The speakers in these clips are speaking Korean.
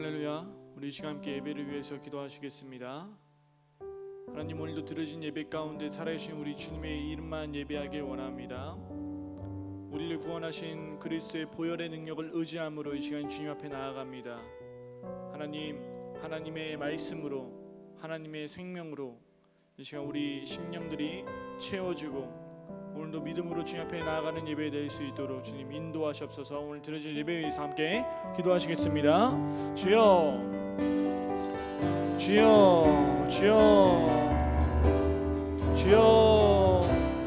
할렐루야. 우리 이 시간 함께 예배를 위해서 기도하시겠습니다. 하나님, 오늘도 드려진 예배 가운데 살아계신 우리 주님의 이름만 예배하길 원합니다. 우리를 구원하신 그리스도의 보혈의 능력을 의지함으로 이 시간 주님 앞에 나아갑니다. 하나님, 하나님의 말씀으로, 하나님의 생명으로 이 시간 우리 심령들이 채워지고 오늘도 믿음으로 주님 앞에 나아가는 예배 될 수 있도록 주님 인도하시옵소서. 오늘 드려질 예배에 위해서 함께 기도하시겠습니다. 주여, 주여, 주여, 주여.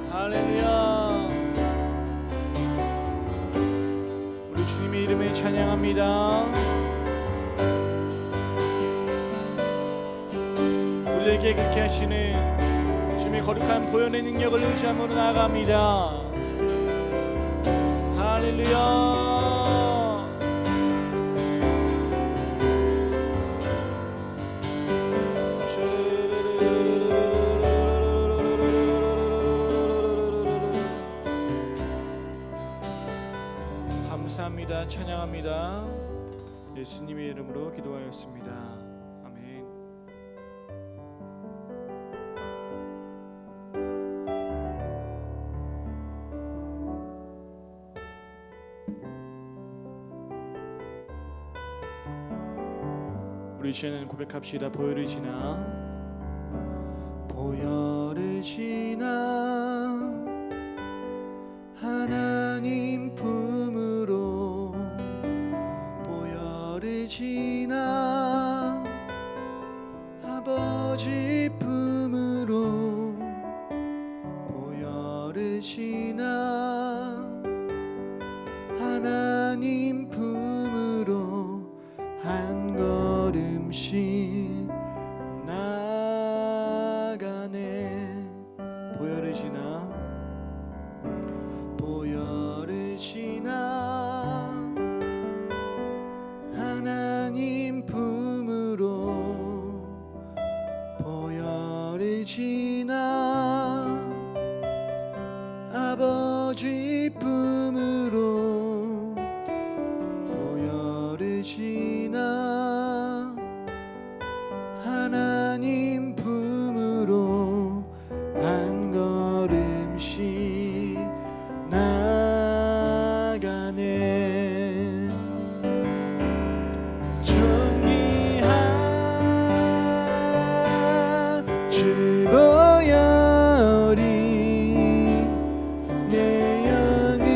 할렐루야. 우리 주님의 이름에 찬양합니다. 우리에게 그렇게 하시는 주님의 거룩한 보혈의 능력을 의지함으로 나아갑니다. 할렐루야. 감사합니다. 찬양합니다. 예수님의 이름으로 기도하였습니다. 아멘. 우리 이제는 고백합시다. 보혈을 지나, 보혈을 지나 하나님 품으로, 보혈을 지나 아버지 품으로, 보혈을 지나 하나님 품으로 한 걸음씩 나가네. 보혈을 지나, 보혈을 지나 하나님 품으로, 보혈을 지나 아버지 품으로, 보혈을 지나 하나님 품으로 한 걸음씩 나가네. 존귀한 주 보혈이 내 영을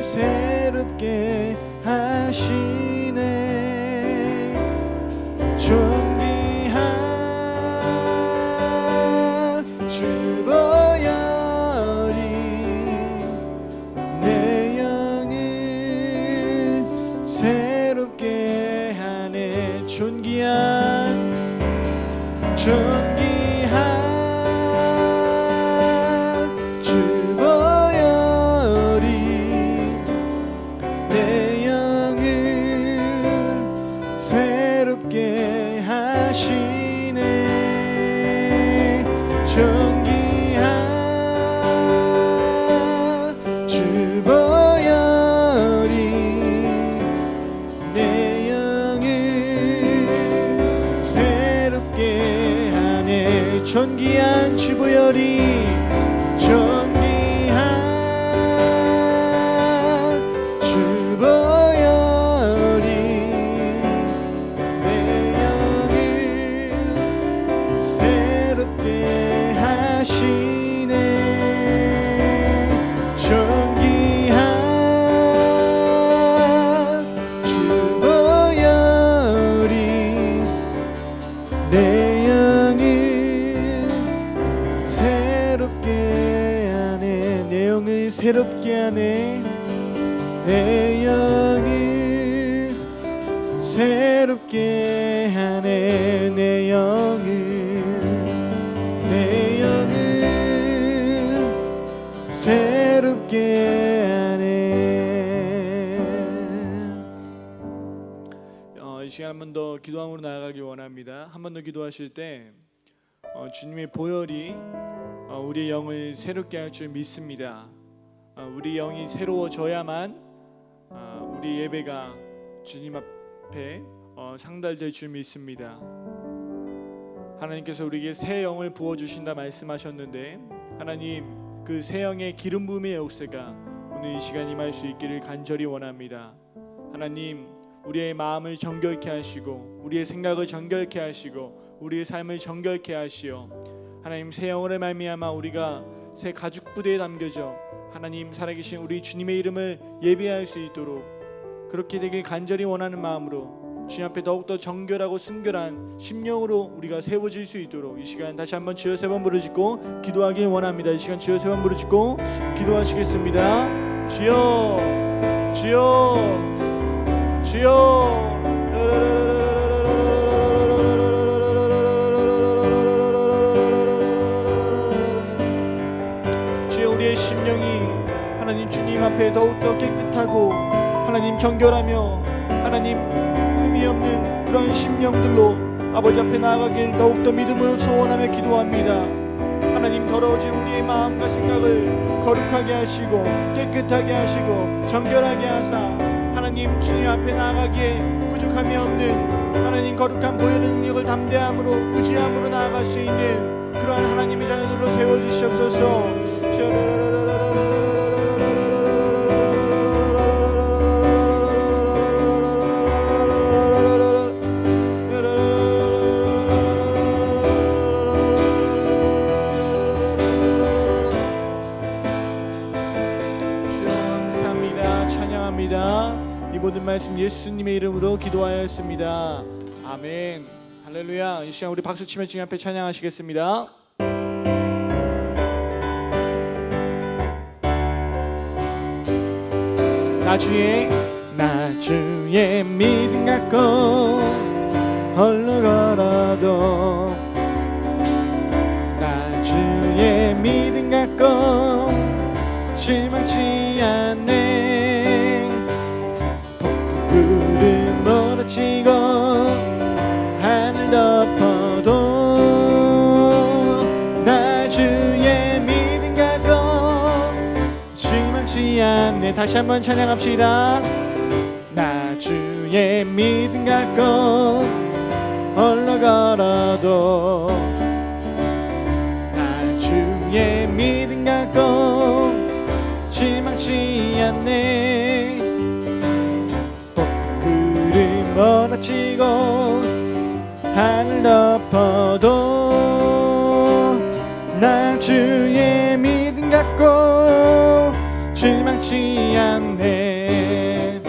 새롭게 하시네. 존귀한 주 보혈이 내 영을 새롭게 하네. 존귀한 주 보혈이 내 영을 새롭게 하시네. 존귀한 주 보혈이 내 영을 새롭게 하네. 존귀한 주 보혈이, 존귀한 주 보혈이 내 영을 새롭게 하시네. 존귀한 주 보혈이 내 영을 새롭게 하네. 내 영을 새롭게 하네. 내 영을 새롭게 하네. 내 영을 새롭게 하네. 이 시간 한 번 더 기도함으로 나아가기 원합니다. 한 번 더 기도하실 때 주님의 보혈이 우리의 영을 새롭게 할 줄 믿습니다. 우리 영이 새로워져야만 우리 예배가 주님 앞 앞에 상달될 줄 믿습니다. 하나님께서 우리에게 새 영을 부어주신다 말씀하셨는데, 하나님 그 새 영의 기름 부음의 역사가 오늘 이 시간 임할 수 있기를 간절히 원합니다. 하나님, 우리의 마음을 정결케 하시고 우리의 생각을 정결케 하시고 우리의 삶을 정결케 하시어 하나님 새 영으로 말미암아 우리가 새 가죽 부대에 담겨져 하나님 살아계신 우리 주님의 이름을 예배할 수 있도록 그렇게 되길 간절히 원하는 마음으로 주님 앞에 더욱더 정결하고 순결한 심령으로 우리가 세워질 수 있도록 이 시간 다시 한번 주여 세 번 부르짖고 기도하길 원합니다. 이 시간 주여 세 번 부르짖고 기도하시겠습니다. 주여 주여 주여 주여 우리의 심령이 하나님 주님 앞에 더욱더 깨끗하고 하나님 정결하며 하나님 의미 없는 그런 심령들로 아버지 앞에 나아가길 더욱더 믿음으로 소원하며 기도합니다. 하나님 더러워진 우리의 마음과 생각을 거룩하게 하시고 깨끗하게 하시고 정결하게 하사 하나님 주님 앞에 나아가기에 부족함이 없는 하나님 거룩한 보혈의 능력을 담대함으로 의지함으로 나아갈 수 있는 그러한 하나님의 자녀들로 세워주시옵소서. 이 모든 말씀 예수님의 이름으로 기도하였습니다. 아멘. 할렐루야. 이 시간 우리 박수치며 주님 앞에 찬양하시겠습니다. 나 주의 믿음 갖고 홀로 걸어도 나 주의 믿음 갖고 실망치 않네. 구름 몰아치고 하늘 덮어도 나 주의 믿음 갖고 실망치 않네. 다시 한번 찬양합시다. 나 주의 믿음 갖고 홀로 걸어도 나 주의 믿음 갖고 실망치 않네. 구름 몰아치고 하늘 덮어도 나 주의 믿음 갖고 실망치 않네.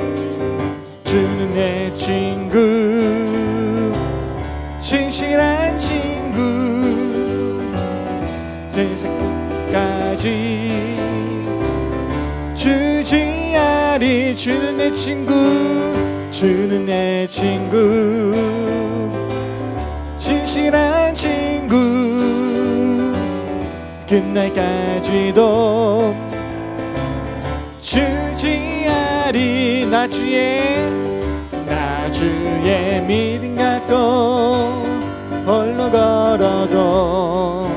주는 내 친구 진실한 친구 세상 끝까지 주지하리. 주는 내 친구 주는 내 친구 진실한 친구 끝날까지도 주지하리. 나 주의 믿음 갖고 홀로 걸어도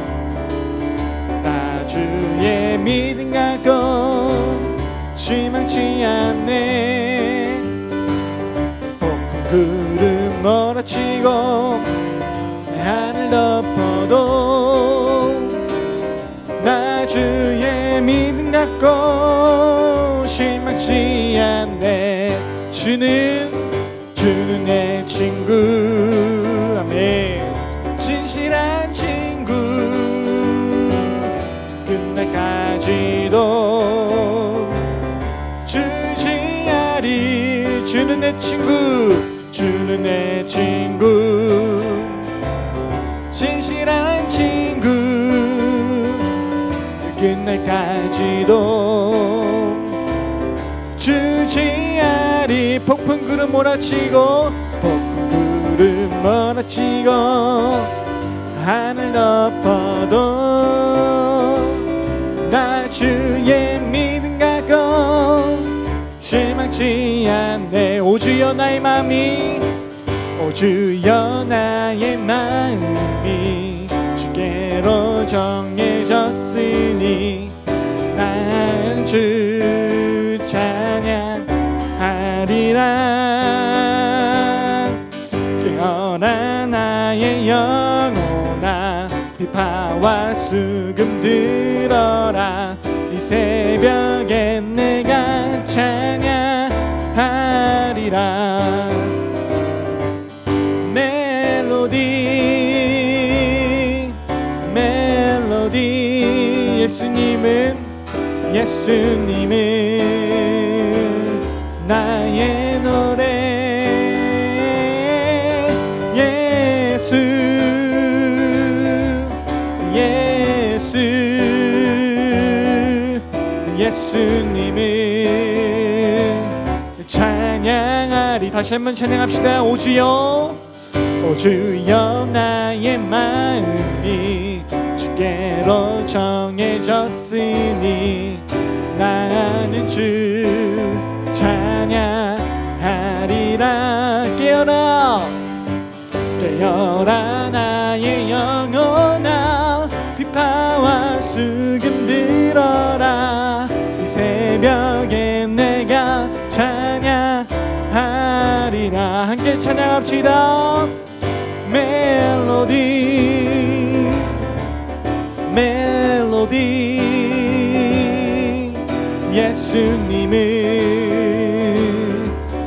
나 주의 믿음 갖고 실망치 않네. 구름 몰아치고 하늘 덮어도 나 주의 믿음 갖고 실망치 않네. 주는 내 친구 아멘. 진실한 친구 끝날까지도 주지하리. 주는 내 친구 주는 내 친구 진실한 친구 끝날까지도 주지하리. 폭풍 구름 몰아치고 하늘 덮어도 나 주의 믿음 갖고 실망치 않네. 오 주여 나의 마음이 오 주여 나의 마음이 주께로 정해졌으니 난 주 찬양하리라. 나의 영혼아 비파와 수금 들어라. 이 새벽에 내가 찬양하리라. 멜로디 예수님은 나의 노래. 예수님을 찬양하리. 다시 한번 찬양합시다. 오 주여 나의 마음이 주께로 정해졌으니 나는 주 찬양하리라. 깨어라 나의 영혼아 비파와 수금 들어라. 이 새벽에 내가 찬양하리라. 함께 찬양합시다. 멜로디 예수님은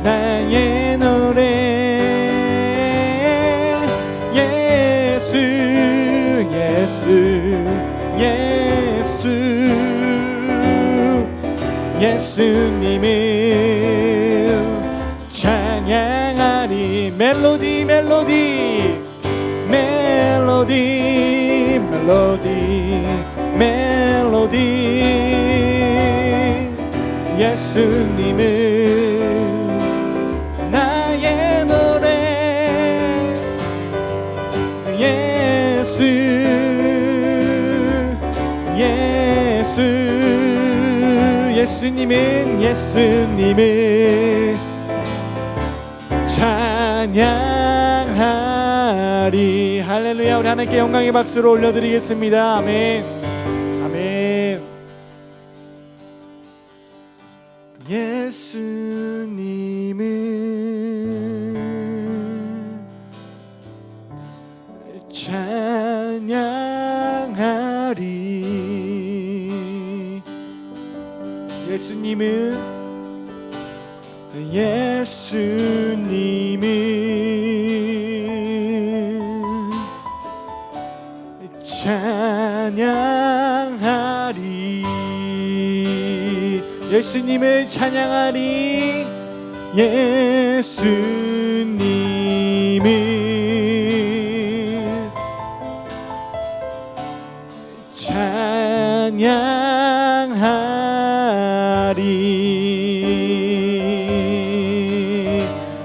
나의 노래. 예수님을 찬양하리. 멜로디 예수님은 나의 노래. 예수님은 찬양하리. 할렐루야. 우리 하나님께 영광의 박수를 올려드리겠습니다. 아멘. 예수님은 찬양하리. 예수님은 찬양하리. 예수님을 찬양하리. 예수님을 찬양하리.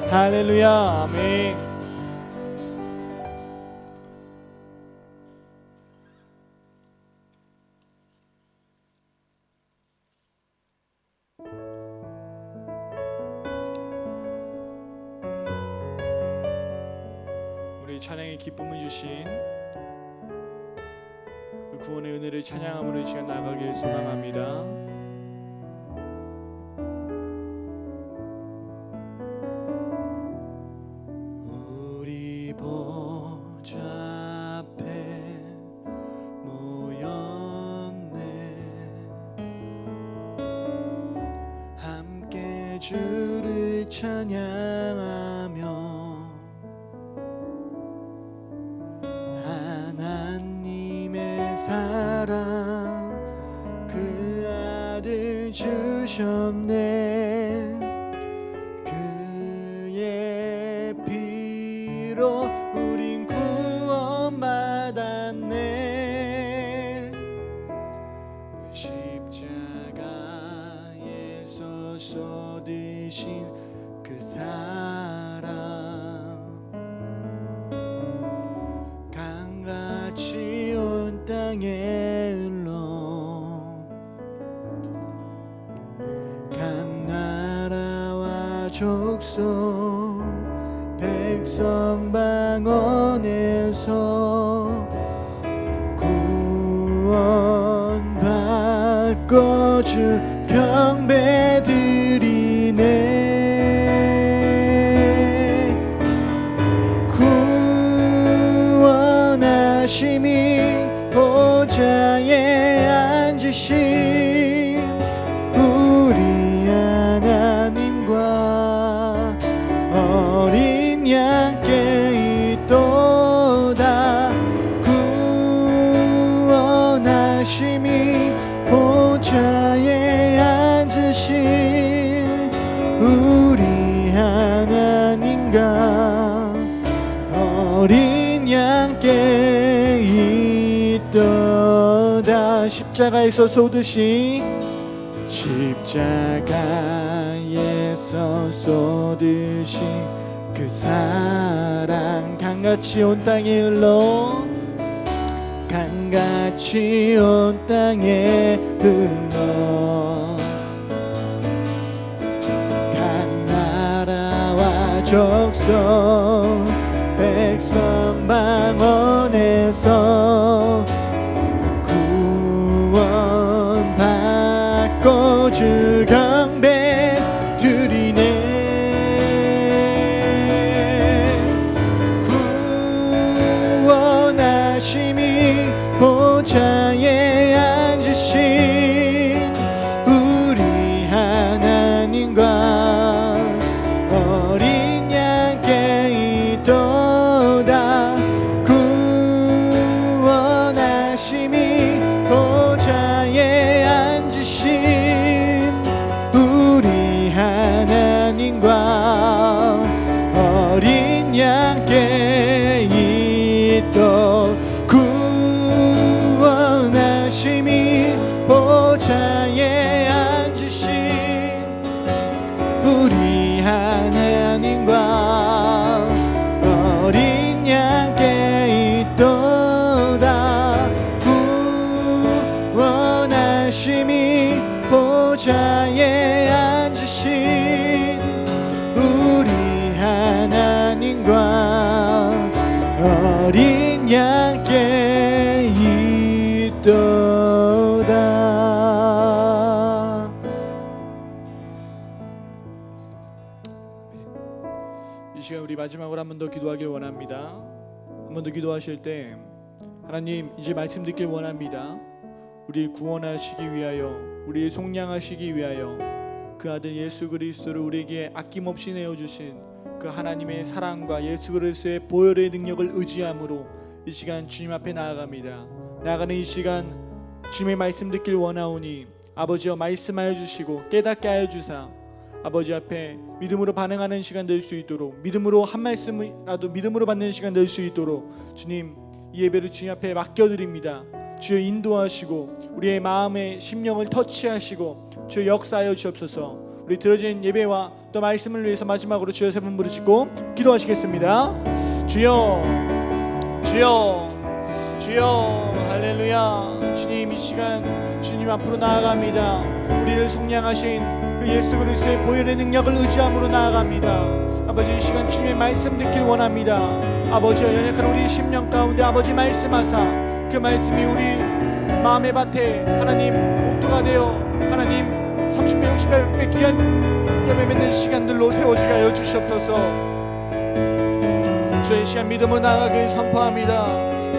할렐루야. 아멘. 우리 찬양의 기쁨을 주신 그 구원의 은혜를 찬양함으로 이 시간 나가길 소망합니다. 우리 보좌 앞에 모였네. 함께 주를 찬양하며 하나님의 사랑 그 아들 주셨네. 그의 피로 우린 구원받았네. 십자가에서 쏟으신 그 사랑 강같이 온 땅에 흘러 각 나라와 족속 백성 방언에서 구원받고 주 경배드리네. 구원받고 원하심이 보좌에 앉으신 우리 하나님과 어린 양께 있도다. 구원하심이 보좌에 앉으신 우리 하나님과 어린 양께 있도다. 십자가에서 쏟으신 십자가에서 쏟으신 그 사랑 강같이 온 땅에 흘러 강같이 온 땅에 흘러 각 나라와 족속 백성 방언에서 구원받고 주 경배 드리네. 구원하심이 보좌에 앉으신 우리 하나님과 어린 양께 있도다. 구원하심이 보좌에 앉으신 우리 하나님과 어린 양께 있도. 구원하심이 보좌에 앉으신 우리 하나님과 어린 양께 있도다. 구원하심이 보좌에 앉으신 우리 하나님과 어린 양께 있도다. 이 시간 우리 마지막으로 한 번 더 기도하길 원합니다. 한 번 더 기도하실 때 하나님 이제 말씀 듣길 원합니다. 우리 구원하시기 위하여 우리 속량하시기 위하여 그 아들 예수 그리스도를 우리에게 아낌없이 내어주신 그 하나님의 사랑과 예수 그리스도의 보혈의 능력을 의지함으로 이 시간 주님 앞에 나아갑니다. 나아가는 이 시간 주님의 말씀 듣길 원하오니 아버지여 말씀하여 주시고 깨닫게 하여 주사 아버지 앞에 믿음으로 반응하는 시간 될 수 있도록 믿음으로 한 말씀이라도 믿음으로 받는 시간 될 수 있도록 주님 이 예배를 주님 앞에 맡겨드립니다. 주여 인도하시고 우리의 마음의 심령을 터치하시고 주여 역사하여 주옵소서. 우리 들어진 예배와 또 말씀을 위해서 마지막으로 주여 세 번 부르시고 기도하시겠습니다. 주여 주여 주여 할렐루야. 주님 이 시간 주님 앞으로 나아갑니다. 우리를 속량하신 그 예수 그리스도의 보혈의 능력을 의지함으로 나아갑니다. 아버지 이 시간 주님의 말씀 듣길 원합니다. 아버지여 연약한 우리 심령 가운데 아버지 말씀하사 그 말씀이 우리 마음의 밭에 하나님 목도가 되어 하나님 30배 60배 100배 귀한 열매 맺는 시간들로 세워지게 하여 주시옵소서. 주의 시간 믿음으로 나아가길 선포합니다.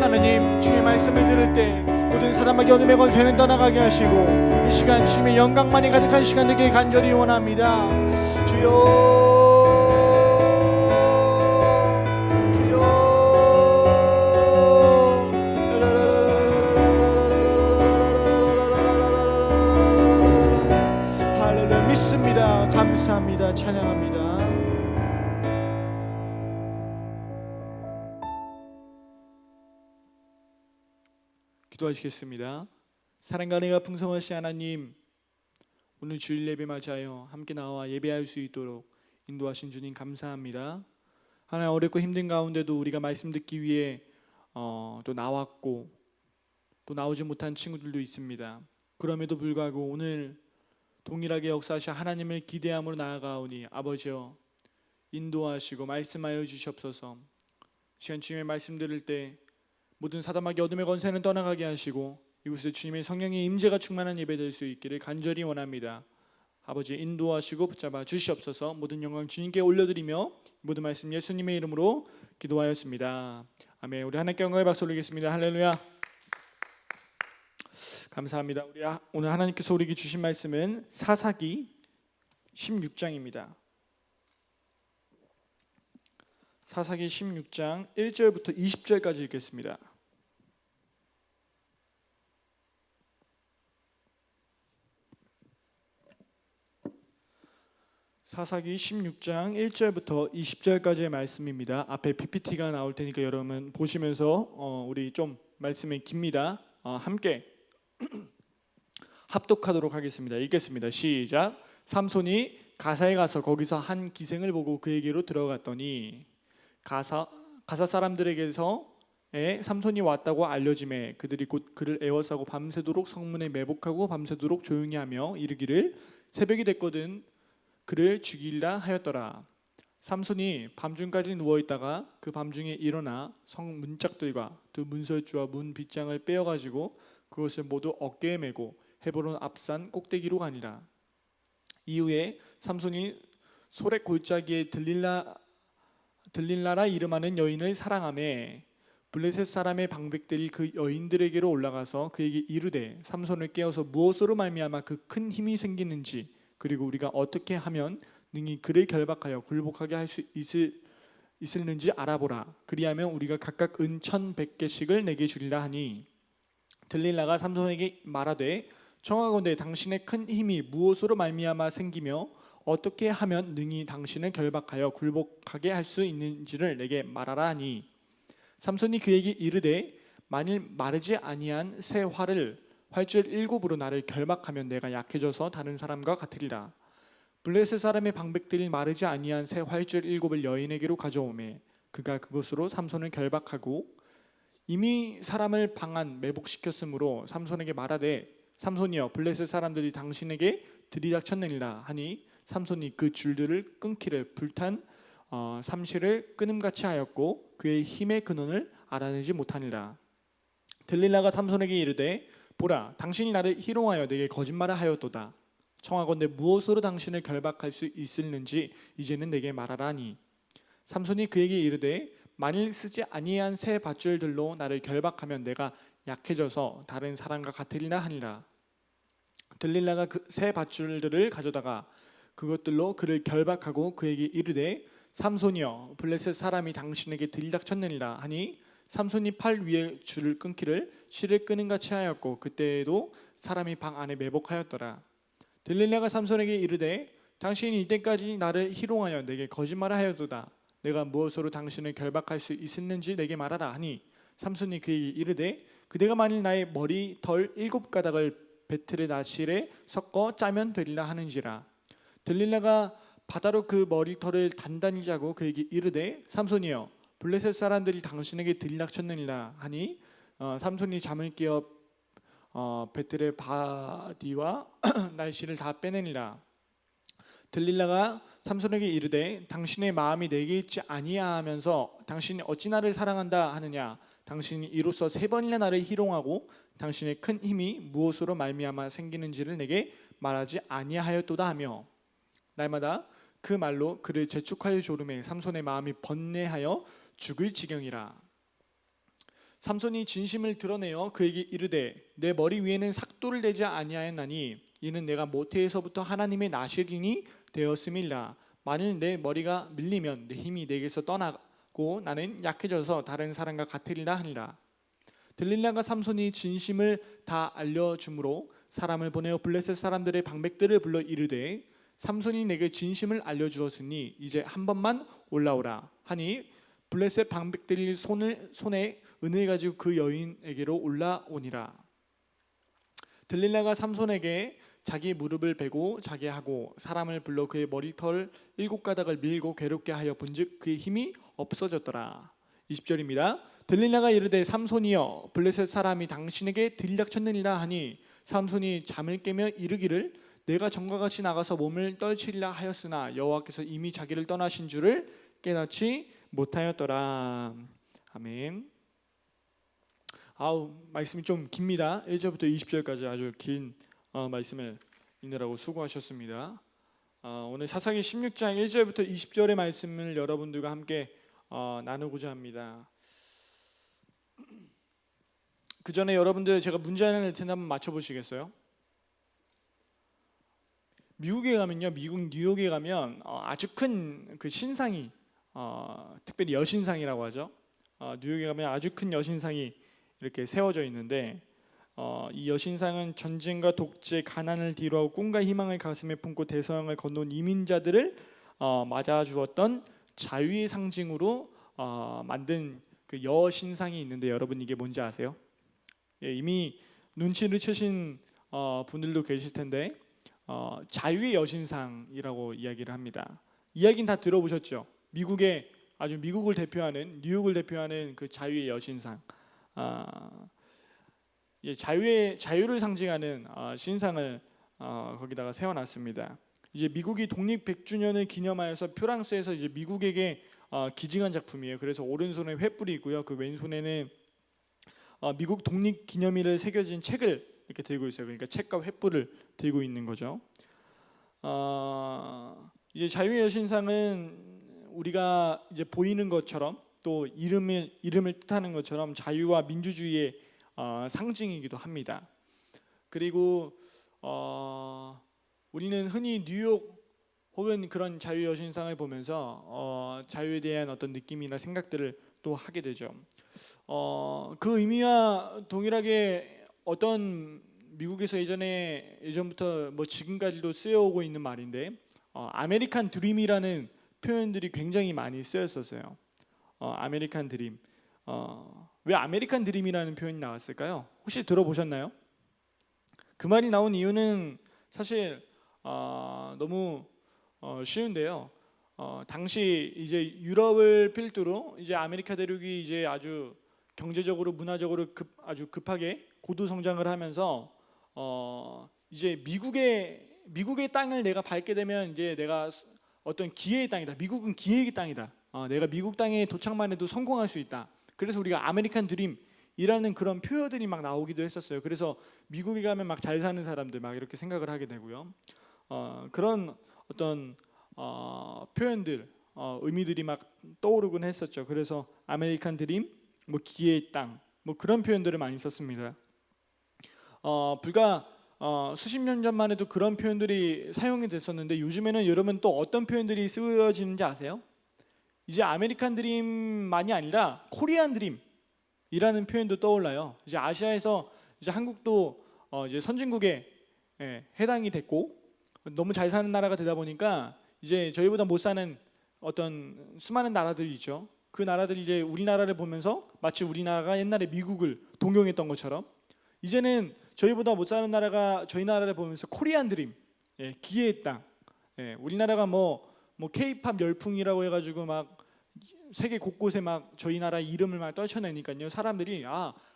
하나님 주의 말씀을 들을 때 모든 사람에게 어둠의 권세는 떠나가게 하시고 이 시간 주님의 영광만이 가득한 시간 되길 간절히 원합니다. 주여 믿습니다. 감사합니다. 찬양합니다. 기도하시겠습니다. 사랑과 은혜가 풍성하신 하나님, 오늘 주일 예배 맞아요 함께 나와 예배할 수 있도록 인도하신 주님 감사합니다. 하나님 어렵고 힘든 가운데도 우리가 말씀 듣기 위해 또 나왔고 또 나오지 못한 친구들도 있습니다. 그럼에도 불구하고 오늘 동일하게 역사하신 하나님을 기대함으로 나아가오니 아버지여 인도하시고 말씀하여 주시옵소서. 시간 주님의 말씀 들을 때 모든 사단마귀 어둠의 권세는 떠나가게 하시고 이곳에 주님의 성령의 임재가 충만한 예배 될 수 있기를 간절히 원합니다. 아버지 인도하시고 붙잡아 주시옵소서. 모든 영광 주님께 올려드리며 모든 말씀 예수님의 이름으로 기도하였습니다. 아멘. 우리 하나님께 영광의 박수 올리겠습니다. 할렐루야. 감사합니다. 우리 오늘 하나님께서 우리에게 주신 말씀은 사사기 16장입니다. 사사기 16장 1절부터 20절까지 읽겠습니다. 사사기 16장 1절부터 20절까지의 말씀입니다. 앞에 PPT가 나올 테니까 여러분 보시면서 우리 좀 말씀이 깁니다. 함께 합독하도록 하겠습니다. 읽겠습니다. 시작. 삼손이 가사에 가서 거기서 한 기생을 보고 그에게로 들어갔더니 가사 사람들에게서 삼손이 왔다고 알려짐에 그들이 곧 그를 애워싸고 밤새도록 성문에 매복하고 밤새도록 조용히 하며 이르기를 새벽이 됐거든 그를 죽이려 하였더라. 삼손이 밤중까지 누워있다가 그 밤중에 일어나 성 문짝들과 두 문설주와 문 빗장을 빼어가지고 그것을 모두 어깨에 메고 헤브론 앞산 꼭대기로 가니라. 이후에 삼손이 소렉 골짜기에 들릴라라 이름하는 여인을 사랑하매 블레셋 사람의 방백들이 그 여인들에게로 올라가서 그에게 이르되 삼손을 깨워서 무엇으로 말미암아 그 큰 힘이 생기는지 그리고 우리가 어떻게 하면 능히 그를 결박하여 굴복하게 할 수 있을는지 알아보라. 그리하면 우리가 각각 은 1,100개씩을 내게 주리라 하니 들릴라가 삼손에게 말하되 청하건대 당신의 큰 힘이 무엇으로 말미암아 생기며 어떻게 하면 능히 당신을 결박하여 굴복하게 할 수 있는지를 내게 말하라 하니 삼손이 그에게 이르되 만일 마르지 아니한 새 활줄 7으로 나를 결박하면 내가 약해져서 다른 사람과 같으리라. 블레셋 사람의 방백들이 마르지 아니한 새 활줄 7을 여인에게로 가져오매 그가 그것으로 삼손을 결박하고 이미 사람을 방한 매복시켰으므로 삼손에게 말하되 삼손이여 블레셋 사람들이 당신에게 들이닥쳤느니라 하니 삼손이 그 줄들을 끊기를 불탄 삼시를 끊음같이 하였고 그의 힘의 근원을 알아내지 못하니라. 들릴라가 삼손에게 이르되 보라 당신이 나를 희롱하여 내게 거짓말을 하였도다. 청하건대 무엇으로 당신을 결박할 수 있을는지 이제는 내게 말하라 하니 삼손이 그에게 이르되 만일 쓰지 아니한 새 밧줄들로 나를 결박하면 내가 약해져서 다른 사람과 같으리라 하니라. 들릴라가 그 새 밧줄들을 가져다가 그것들로 그를 결박하고 그에게 이르되 삼손이여 블레셋 사람이 당신에게 들이닥쳤느니라 하니 삼손이 팔 위에 줄을 끊기를 실을 끄는 같이 하였고 그때에도 사람이 방 안에 매복하였더라. 들릴라가 삼손에게 이르되 당신이 이때까지 나를 희롱하여 내게 거짓말을 하였도다. 내가 무엇으로 당신을 결박할 수 있었는지 내게 말하라 하니 삼손이 그에게 이르되 그대가 만일 나의 머리털 7가닥을 배틀의 나실에 섞어 짜면 되리라 하는지라. 들릴라가 바다로 그 머리털을 단단히 짜고 그에게 이르되 삼손이여 블레셋 사람들이 당신에게 들이닥쳤느니라 하니 삼손이 잠을 깨어 배틀의 바디와 날씨를 다 빼내니라. 들릴라가 삼손에게 이르되 당신의 마음이 내게 있지 아니하면서 당신이 어찌 나를 사랑한다 하느냐. 당신이 이로써 3번이나 나를 희롱하고 당신의 큰 힘이 무엇으로 말미암아 생기는지를 내게 말하지 아니하였도다 하며 날마다 그 말로 그를 재촉하여 조름해 삼손의 마음이 번뇌하여 죽을 지경이라. 삼손이 진심을 드러내어 그에게 이르되 내 머리 위에는 삭도를 내지 아니하였나니 이는 내가 모태에서부터 하나님의 나실인이 되었음이라. 만일 내 머리가 밀리면 내 힘이 내게서 떠나고 나는 약해져서 다른 사람과 같으리라 하니라. 들릴라가 삼손이 진심을 다 알려주므로 사람을 보내어 블레셋 사람들의 방백들을 불러 이르되 삼손이 내게 진심을 알려주었으니 이제 한 번만 올라오라 하니 블레셋 방백들이 손에 은을 가지고 그 여인에게로 올라오니라. 들릴라가 삼손에게 자기 무릎을 베고 자게 하고 사람을 불러 그의 머리털 7가닥을 밀고 괴롭게 하여 본즉 그의 힘이 없어졌더라. 20절입니다. 들릴라가 이르되 삼손이여 블레셋 사람이 당신에게 들이닥쳤느니라 하니 삼손이 잠을 깨며 이르기를 내가 전과 같이 나가서 몸을 떨치리라 하였으나 여호와께서 이미 자기를 떠나신 줄을 깨닫지 못하였더라. 아멘. 말씀이 좀 깁니다. 1절부터 20절까지 아주 긴 말씀을 읽느라고 수고하셨습니다. 오늘 사사기 16장 1절부터 20절의 말씀을 여러분들과 함께 나누고자 합니다. 그 전에 여러분들 제가 문제 하나 낼 텐데 한번 맞춰보시겠어요? 미국에 가면요, 미국 뉴욕에 가면 아주 큰 그 신상이 특별히 여신상이라고 하죠. 뉴욕에 가면 아주 큰 여신상이 이렇게 세워져 있는데 이 여신상은 전쟁과 독재, 가난을 뒤로하고 꿈과 희망을 가슴에 품고 대서양을 건너온 이민자들을 맞아주었던 자유의 상징으로 만든 그 여신상이 있는데 여러분 이게 뭔지 아세요? 예, 이미 눈치를 채신 분들도 계실 텐데 자유의 여신상이라고 이야기를 합니다. 이야기는 다 들어보셨죠? 미국을 대표하는 뉴욕을 대표하는 그 자유의 여신상. 예, 자유를 상징하는 신상을 거기다가 세워놨습니다. 이제 미국이 독립 100주년을 기념하여서 프랑스에서 이제 미국에게 기증한 작품이에요. 그래서 오른손에 횃불이 있고요. 그 왼손에는 미국 독립 기념일에 새겨진 책을 이렇게 들고 있어요. 그러니까 책과 횃불을 들고 있는 거죠. 이제 자유의 여신상은 우리가 이제 보이는 것처럼 또 이름을 뜻하는 것처럼 자유와 민주주의의 상징이기도 합니다. 그리고 우리는 흔히 뉴욕 혹은 그런 자유의 여신상을 보면서 자유에 대한 어떤 느낌이나 생각들을 또 하게 되죠. 그 의미와 동일하게 어떤 미국에서 예전부터 뭐 지금까지도 쓰여오고 있는 말인데 아메리칸 드림이라는 표현들이 굉장히 많이 쓰였었어요. 아메리칸 드림. 왜 아메리칸 드림이라는 표현이 나왔을까요? 혹시 들어보셨나요? 그 말이 나온 이유는 사실 너무 쉬운데요. 당시 이제 유럽을 필두로 이제 아메리카 대륙이 이제 아주 경제적으로 문화적으로 아주 급하게 고도 성장을 하면서 이제 미국의 땅을 내가 밟게 되면 이제 내가 어떤 기회의 땅이다. 미국은 기회의 땅이다. 내가 미국 땅에 도착만 해도 성공할 수 있다. 그래서 우리가 아메리칸 드림이라는 그런 표현들이 막 나오기도 했었어요. 그래서 미국에 가면 막 잘 사는 사람들 막 이렇게 생각을 하게 되고요. 그런 어떤 표현들, 의미들이 막 떠오르곤 했었죠. 그래서 아메리칸 드림, 뭐 기회의 땅, 뭐 그런 표현들을 많이 썼습니다. 불과 수십 년 전만 해도 그런 표현들이 사용이 됐었는데 요즘에는 여러분 또 어떤 표현들이 쓰여지는지 아세요? 이제 아메리칸 드림만이 아니라 코리안 드림이라는 표현도 떠올라요. 이제 아시아에서 이제 한국도 이제 선진국에 해당이 됐고 너무 잘 사는 나라가 되다 보니까 이제 저희보다 못 사는 어떤 수많은 나라들이 있죠. 그 나라들이 이제 우리나라를 보면서 마치 우리나라가 옛날에 미국을 동경했던 것처럼 이제는 저희보다 못 사는 나라가 저희 나라를 보면서 코리안 드림, 기회의 땅. 우리나라가 뭐 K-팝 열풍이라고 해가지고 막 세계 곳곳에 막 저희 나라 이름을 막 떨쳐내니까요. 사람들이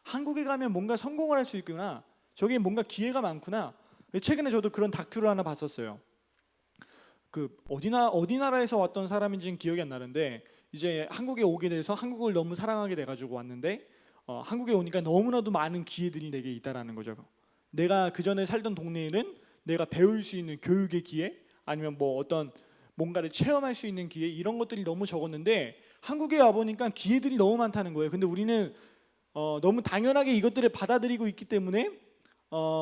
한국에 가면 뭔가 성공을 할 수 있구나. 저기 뭔가 기회가 많구나. 최근에 저도 그런 다큐를 하나 봤었어요. 그 어디 나라에서 왔던 사람인지는 기억이 안 나는데 이제 한국에 오게 돼서 한국을 너무 사랑하게 돼가지고 왔는데 한국에 오니까 너무나도 많은 기회들이 내게 있다라는 거죠. 내가 그 전에 살던 동네에는 내가 배울 수 있는 교육의 기회 아니면 뭐 어떤 뭔가를 체험할 수 있는 기회 이런 것들이 너무 적었는데 한국에 와 보니까 기회들이 너무 많다는 거예요. 근데 우리는 너무 당연하게 이것들을 받아들이고 있기 때문에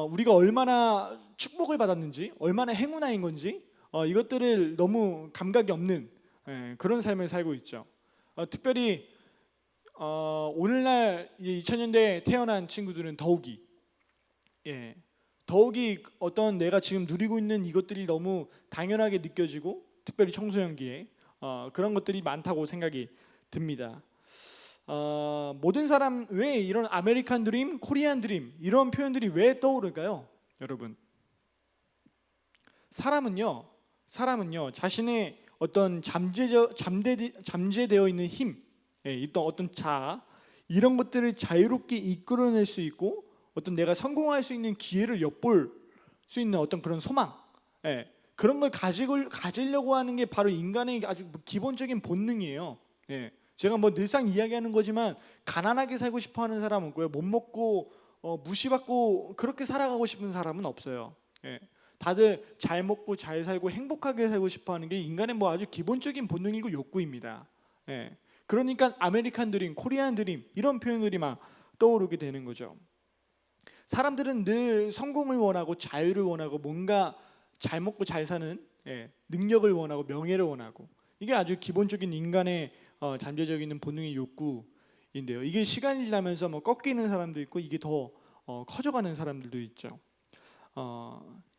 우리가 얼마나 축복을 받았는지 얼마나 행운아인 건지 이것들을 너무 감각이 없는 그런 삶을 살고 있죠. 특별히 오늘날 2000년대에 태어난 친구들은 더욱이 어떤 내가 지금 누리고 있는 이것들이 너무 당연하게 느껴지고 특별히 청소년기에 그런 것들이 많다고 생각이 듭니다. 모든 사람 왜 이런 아메리칸 드림, 코리안 드림 이런 표현들이 왜 떠오를까요? 여러분 사람은요 자신의 어떤 잠재되어 있는 힘, 어떤 자아 이런 것들을 자유롭게 이끌어낼 수 있고 어떤 내가 성공할 수 있는 기회를 엿볼 수 있는 어떤 그런 소망, 그런 걸 가지려고 하는 게 바로 인간의 아주 기본적인 본능이에요. 제가 뭐 늘상 이야기하는 거지만 가난하게 살고 싶어하는 사람은 없고요. 못 먹고 무시받고 그렇게 살아가고 싶은 사람은 없어요. 다들 잘 먹고 잘 살고 행복하게 살고 싶어하는 게 인간의 뭐 아주 기본적인 본능이고 욕구입니다. 예. 그러니까 아메리칸 드림, 코리안 드림 이런 표현들이 막 떠오르게 되는 거죠. 사람들은 늘 성공을 원하고 자유를 원하고 뭔가 잘 먹고 잘 사는 능력을 원하고 명예를 원하고 이게 아주 기본적인 인간의 잠재적 있는 본능의 욕구인데요. 이게 시간이 지나면서 뭐 꺾이는 사람도 있고 이게 더 커져가는 사람들도 있죠.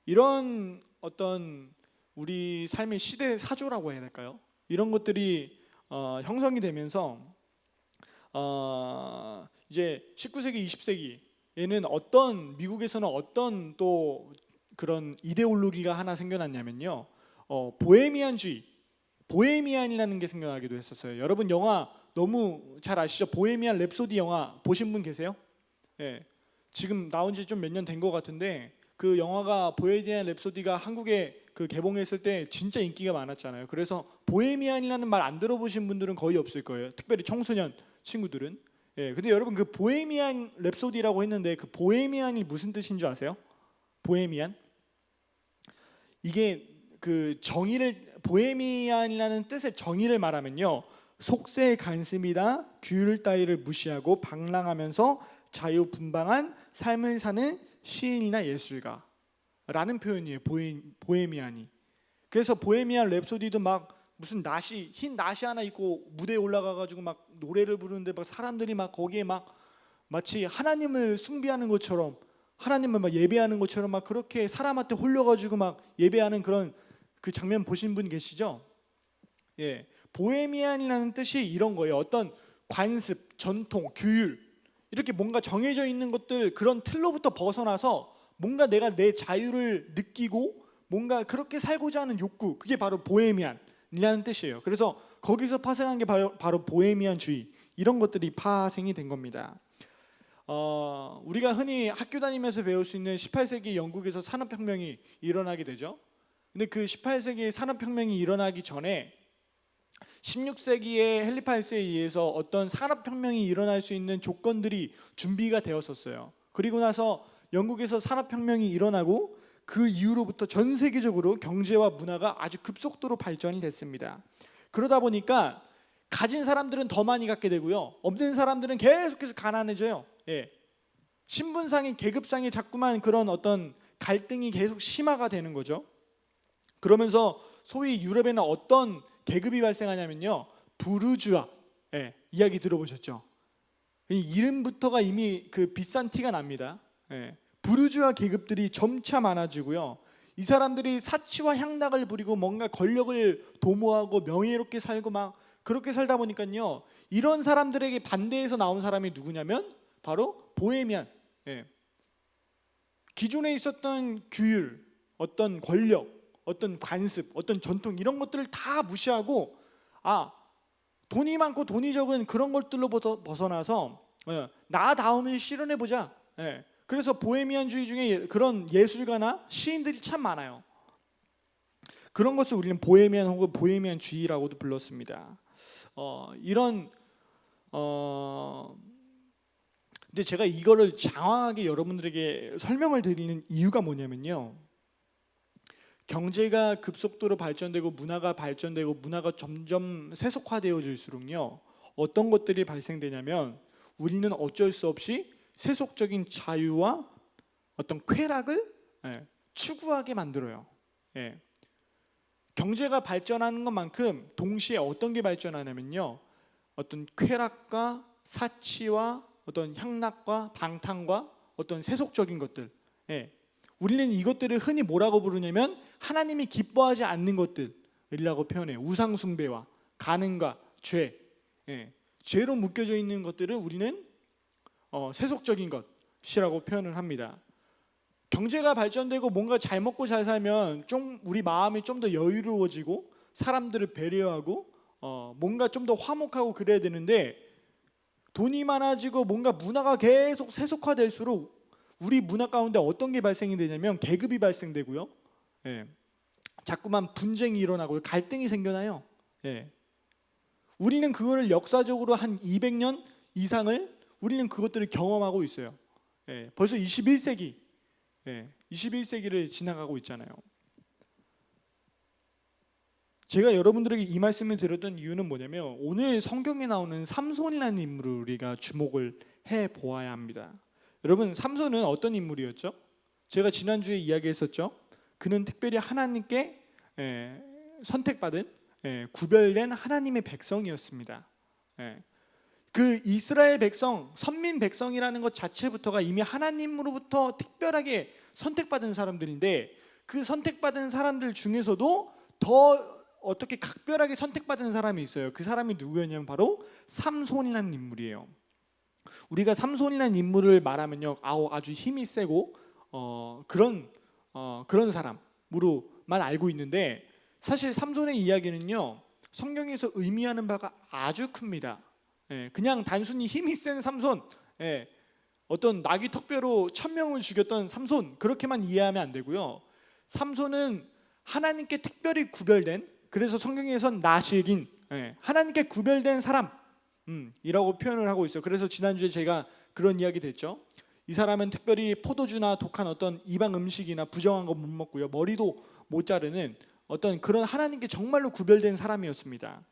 이런 어떤 우리 삶의 시대 사조라고 해야 될까요? 이런 것들이 형성이 되면서 이제 19세기, 20세기에는 어떤 미국에서는 어떤 또 그런 이데올로기가 하나 생겨났냐면요. 보헤미안주의, 보헤미안이라는 게 생겨나기도 했었어요. 여러분 영화 너무 잘 아시죠? 보헤미안 랩소디 영화 보신 분 계세요? 예. 지금 나온 지 좀 몇 년 된 것 같은데 그 영화가 보헤미안 랩소디가 한국에 그 개봉했을 때 진짜 인기가 많았잖아요. 그래서 보헤미안이라는 말 안 들어보신 분들은 거의 없을 거예요. 특별히 청소년 친구들은. 예. 근데 여러분 그 보헤미안 랩소디라고 했는데 그 보헤미안이 무슨 뜻인 줄 아세요? 보헤미안? 이게 그 정의를 보헤미안이라는 뜻의 정의를 말하면요. 속세의 간습이다 규율 따위를 무시하고 방랑하면서 자유분방한 삶을 사는 시인이나 예술가라는 표현이에요. 보헤미안이. 그래서 보헤미안 랩소디도 막 무슨 나시 흰 나시 하나 입고 무대에 올라가가지고 막 노래를 부르는데 막 사람들이 막 거기에 막 마치 하나님을 숭배하는 것처럼 하나님을 막 예배하는 것처럼 막 그렇게 사람한테 홀려가지고 막 예배하는 그런 그 장면 보신 분 계시죠? 예, 보헤미안이라는 뜻이 이런 거예요. 어떤 관습, 전통, 규율 이렇게 뭔가 정해져 있는 것들 그런 틀로부터 벗어나서 뭔가 내가 내 자유를 느끼고 뭔가 그렇게 살고자 하는 욕구 그게 바로 보헤미안이라는 뜻이에요. 그래서 거기서 파생한 게 바로 보헤미안주의 이런 것들이 파생이 된 겁니다. 우리가 흔히 학교 다니면서 배울 수 있는 18세기 영국에서 산업혁명이 일어나게 되죠. 근데 그 18세기 산업혁명이 일어나기 전에 16세기의 헨리 8세에 의해서 어떤 산업혁명이 일어날 수 있는 조건들이 준비가 되었었어요. 그리고 나서 영국에서 산업혁명이 일어나고 그 이후로부터 전 세계적으로 경제와 문화가 아주 급속도로 발전이 됐습니다. 그러다 보니까 가진 사람들은 더 많이 갖게 되고요. 없는 사람들은 계속해서 가난해져요. 예. 신분상의 계급상의 자꾸만 그런 어떤 갈등이 계속 심화가 되는 거죠. 그러면서 소위 유럽에는 어떤 계급이 발생하냐면요. 부르주아. 예. 이야기 들어보셨죠? 이름부터가 이미 그 비싼 티가 납니다. 예. 부르주아 계급들이 점차 많아지고요. 이 사람들이 사치와 향락을 부리고 뭔가 권력을 도모하고 명예롭게 살고 막 그렇게 살다 보니까요. 이런 사람들에게 반대해서 나온 사람이 누구냐면 바로 보헤미안. 예. 기존에 있었던 규율, 어떤 권력, 어떤 관습, 어떤 전통 이런 것들을 다 무시하고 돈이 많고 돈이 적은 그런 것들로 벗어나서 나다움을 실현해 보자. 예. 그래서 보헤미안주의 중에 그런 예술가나 시인들이 참 많아요. 그런 것을 우리는 보헤미안 혹은 보헤미안주의라고도 불렀습니다. 근데 제가 이거를 장황하게 여러분들에게 설명을 드리는 이유가 뭐냐면요. 경제가 급속도로 발전되고 문화가 발전되고 문화가 점점 세속화되어질수록요. 어떤 것들이 발생되냐면 우리는 어쩔 수 없이 세속적인 자유와 어떤 쾌락을 추구하게 만들어요. 경제가 발전하는 것만큼 동시에 어떤 게 발전하냐면요. 어떤 쾌락과 사치와 어떤 향락과 방탕과 어떤 세속적인 것들. 우리는 이것들을 흔히 뭐라고 부르냐면 하나님이 기뻐하지 않는 것들이라고 표현해요. 우상 숭배와 간음과 죄. 죄로 묶여져 있는 것들을 우리는 세속적인 것이라고 표현을 합니다. 경제가 발전되고 뭔가 잘 먹고 잘 살면 좀 우리 마음이 좀 더 여유로워지고 사람들을 배려하고 뭔가 좀 더 화목하고 그래야 되는데 돈이 많아지고 뭔가 문화가 계속 세속화될수록 우리 문화 가운데 어떤 게 발생이 되냐면 계급이 발생되고요. 자꾸만 분쟁이 일어나고 갈등이 생겨나요. 우리는 그거를 역사적으로 한 200년 이상을 우리는 그것들을 경험하고 있어요. 벌써 21세기 21세기를 지나가고 있잖아요. 제가 여러분들에게 이 말씀을 드렸던 이유는 뭐냐면 오늘 성경에 나오는 삼손이라는 인물을 우리가 주목을 해 보아야 합니다. 여러분, 삼손은 어떤 인물이었죠? 제가 지난주에 이야기했었죠. 그는 특별히 하나님께 선택받은 구별된 하나님의 백성이었습니다. 그 이스라엘 백성, 선민 백성이라는 것 자체부터가 이미 하나님으로부터 특별하게 선택받은 사람들인데, 그 선택받은 사람들 중에서도 더 어떻게 각별하게 선택받은 사람이 있어요. 그 사람이 누구였냐면 바로 삼손이라는 인물이에요. 우리가 삼손이라는 인물을 말하면요, 아주 힘이 세고 그런 사람으로만 알고 있는데, 사실 삼손의 이야기는요 성경에서 의미하는 바가 아주 큽니다. 그냥 단순히 힘이 센 삼손, 어떤 나귀 턱뼈로 1000명을 죽였던 삼손, 그렇게만 이해하면 안 되고요. 삼손은 하나님께 특별히 구별된, 그래서 성경에선 나실인, 하나님께 구별된 사람이라고 표현을 하고 있어요. 그래서 지난주에 제가 그런 이야기 됐죠. 이 사람은 특별히 포도주나 독한 어떤 이방 음식이나 부정한 거 못 먹고요, 머리도 못 자르는 어떤 그런 하나님께 정말로 구별된 사람이었습니다.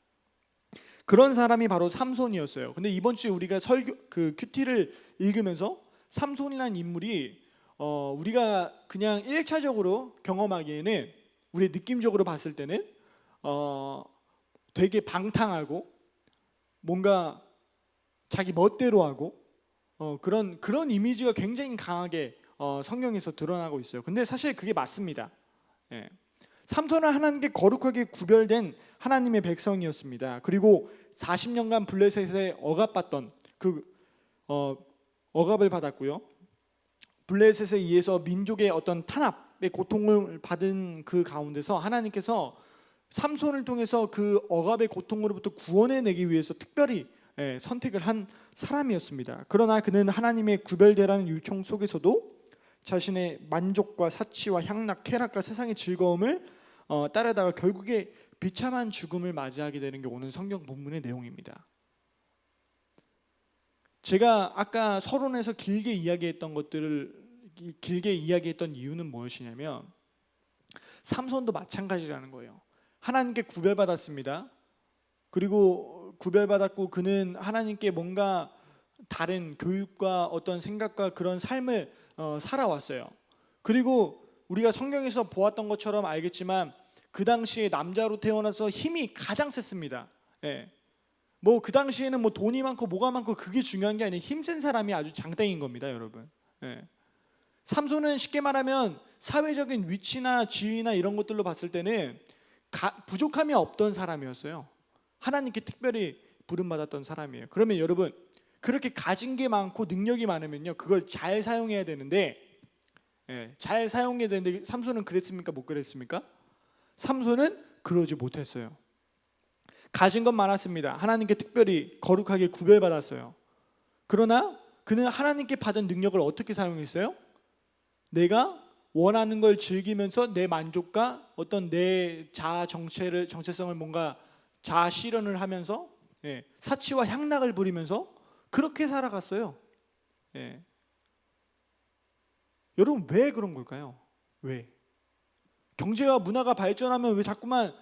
그런 사람이 바로 삼손이었어요. 근데 이번 주에 우리가 큐티를 읽으면서 삼손이라는 인물이 우리가 그냥 1차적으로 경험하기에는, 우리 느낌적으로 봤을 때는 되게 방탕하고 뭔가 자기 멋대로 하고 그런 이미지가 굉장히 강하게 성경에서 드러나고 있어요. 근데 사실 그게 맞습니다. 삼손은 하나님께 거룩하게 구별된 하나님의 백성이었습니다. 그리고 40년간 블레셋에 억압받던 억압을 받았고요. 블레셋에 의해서 민족의 어떤 탄압의 고통을 받은 그 가운데서 하나님께서 삼손을 통해서 그 억압의 고통으로부터 구원해내기 위해서 특별히 선택을 한 사람이었습니다. 그러나 그는 하나님의 구별되라는 요청 속에서도 자신의 만족과 사치와 향락, 쾌락과 세상의 즐거움을 따르다가 결국에 비참한 죽음을 맞이하게 되는 게 오늘 성경 본문의 내용입니다. 제가 아까 서론에서 길게 이야기했던 이유는 무엇이냐면 삼손도 마찬가지라는 거예요. 하나님께 구별받았습니다. 그리고 구별받았고 그는 하나님께 뭔가 다른 교육과 어떤 생각과 그런 삶을 살아왔어요. 그리고 우리가 성경에서 보았던 것처럼 알겠지만 그 당시에 남자로 태어나서 힘이 가장 셌습니다. 뭐 그 당시에는 뭐 돈이 많고 뭐가 많고 그게 중요한 게 아니에요. 힘센 사람이 아주 장땡인 겁니다, 여러분. 삼손은 쉽게 말하면 사회적인 위치나 지위나 이런 것들로 봤을 때는 부족함이 없던 사람이었어요. 하나님께 특별히 부름받았던 사람이에요. 그러면 여러분, 그렇게 가진 게 많고 능력이 많으면요, 그걸 잘 사용해야 되는데, 삼손은 그랬습니까? 못 그랬습니까? 삼손은 그러지 못했어요. 가진 건 많았습니다. 하나님께 특별히 거룩하게 구별받았어요. 그러나 그는 하나님께 받은 능력을 어떻게 사용했어요? 내가 원하는 걸 즐기면서 내 만족과 어떤 내 자아 정체성을 뭔가 자아 실현을 하면서 사치와 향락을 부리면서 그렇게 살아갔어요. 여러분, 왜 그런 걸까요? 왜? 경제와 문화가 발전하면 왜 자꾸만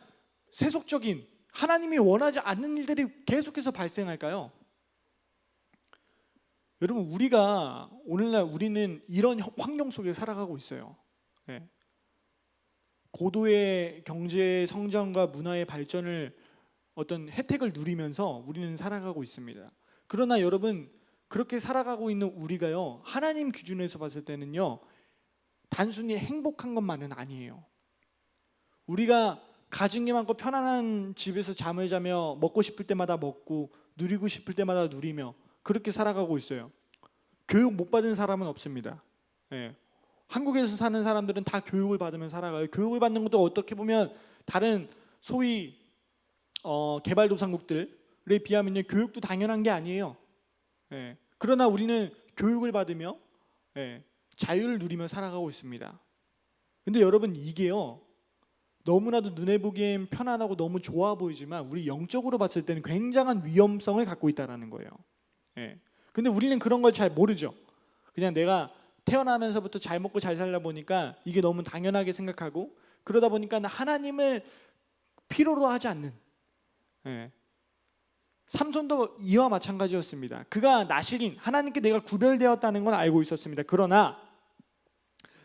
세속적인 하나님이 원하지 않는 일들이 계속해서 발생할까요? 여러분, 오늘날 우리는 이런 환경 속에 살아가고 있어요. 고도의 경제 성장과 문화의 발전을 어떤 혜택을 누리면서 우리는 살아가고 있습니다. 그러나 여러분, 그렇게 살아가고 있는 우리가요, 하나님 기준에서 봤을 때는요, 단순히 행복한 것만은 아니에요. 우리가 가진 게 많고 편안한 집에서 잠을 자며 먹고 싶을 때마다 먹고 누리고 싶을 때마다 누리며 그렇게 살아가고 있어요. 교육 못 받은 사람은 없습니다. 한국에서 사는 사람들은 다 교육을 받으면 살아가요. 교육을 받는 것도 어떻게 보면 다른 소위 개발도상국들에 비하면 교육도 당연한 게 아니에요. 그러나 우리는 교육을 받으며 자유를 누리며 살아가고 있습니다. 근데 여러분, 이게요, 너무나도 눈에 보기엔 편안하고 너무 좋아 보이지만 우리 영적으로 봤을 때는 굉장한 위험성을 갖고 있다는 거예요. 근데 우리는 그런 걸 잘 모르죠. 그냥 내가 태어나면서부터 잘 먹고 잘 살다 보니까 이게 너무 당연하게 생각하고, 그러다 보니까 하나님을 필요로 하지 않는, 예. 삼손도 이와 마찬가지였습니다. 그가 나실인 하나님께 내가 구별되었다는 건 알고 있었습니다. 그러나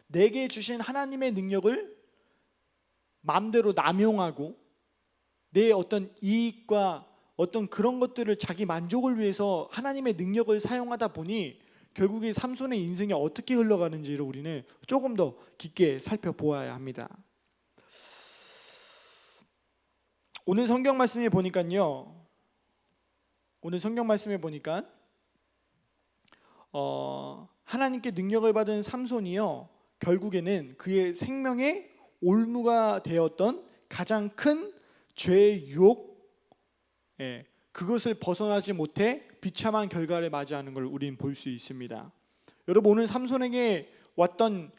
내게 주신 하나님의 능력을 마음대로 남용하고 내 어떤 이익과 어떤 그런 것들을 자기 만족을 위해서 하나님의 능력을 사용하다 보니 결국에 삼손의 인생이 어떻게 흘러가는지를 우리는 조금 더 깊게 살펴보아야 합니다. 오늘 성경 말씀에 보니까요, 하나님께 능력을 받은 삼손이요, 결국에는 그의 생명의 올무가 되었던 가장 큰 죄의 유혹, 그것을 벗어나지 못해 비참한 결과를 맞이하는 걸 우리는 볼 수 있습니다. 여러분, 오늘 삼손에게 왔던,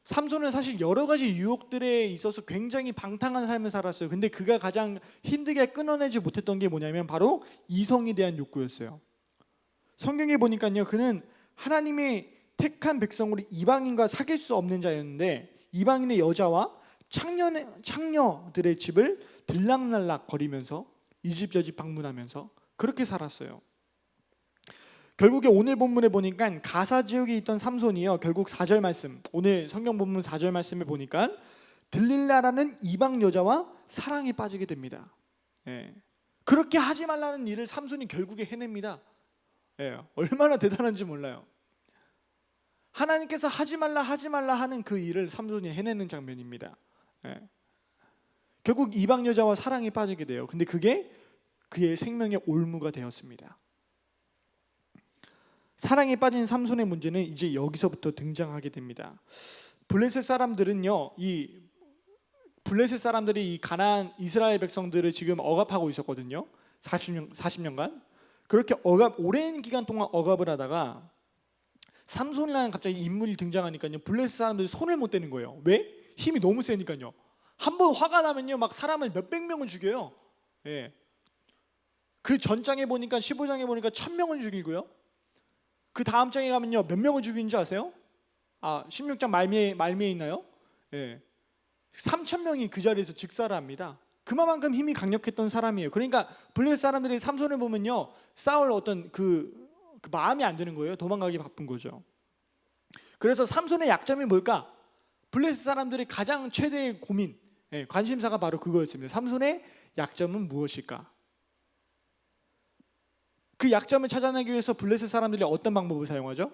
삼손은 사실 여러 가지 유혹들에 있어서 굉장히 방탕한 삶을 살았어요. 근데 그가 가장 힘들게 끊어내지 못했던 게 뭐냐면 바로 이성에 대한 욕구였어요. 성경에 보니까요, 그는 하나님의 택한 백성으로 이방인과 사귈 수 없는 자였는데 이방인의 여자와 창녀들의 집을 들락날락 거리면서 이 집 저 집 방문하면서 그렇게 살았어요. 결국에 오늘 본문에 보니까 가사 지역에 있던 삼손이요, 결국 4절 말씀, 오늘 성경 본문 4절 말씀에 보니까 들릴라라는 이방 여자와 사랑에 빠지게 됩니다. 그렇게 하지 말라는 일을 삼손이 결국에 해냅니다. 얼마나 대단한지 몰라요. 하나님께서 하지 말라 하는 그 일을 삼손이 해내는 장면입니다. 결국 이방 여자와 사랑에 빠지게 돼요. 근데 그게 그의 생명의 올무가 되었습니다. 사랑에 빠진 삼손의 문제는 이제 여기서부터 등장하게 됩니다. 블레셋 사람들은요, 이 블레셋 사람들이 이 가나안 이스라엘 백성들을 지금 억압하고 있었거든요. 40년간. 그렇게 오랜 기간 동안 억압을 하다가 삼손이라는 갑자기 인물이 등장하니까요, 블레셋 사람들이 손을 못 대는 거예요. 왜? 힘이 너무 세니까요. 한번 화가 나면요, 막 사람을 몇백 명을 죽여요. 그 전장에 보니까 15장에 보니까 1000명을 죽이고요. 그 다음 장에 가면요, 몇 명을 죽이는지 아세요? 16장 말미에 있나요? 3000명이 그 자리에서 직사를 합니다. 그만큼 힘이 강력했던 사람이에요. 그러니까 블레셋 사람들이 삼손을 보면요, 싸울 어떤 그 마음이 안 드는 거예요. 도망가기 바쁜 거죠. 그래서 삼손의 약점이 뭘까? 블레셋 사람들의 가장 최대의 고민, 관심사가 바로 그거였습니다. 삼손의 약점은 무엇일까? 그 약점을 찾아내기 위해서 블레셋 사람들이 어떤 방법을 사용하죠?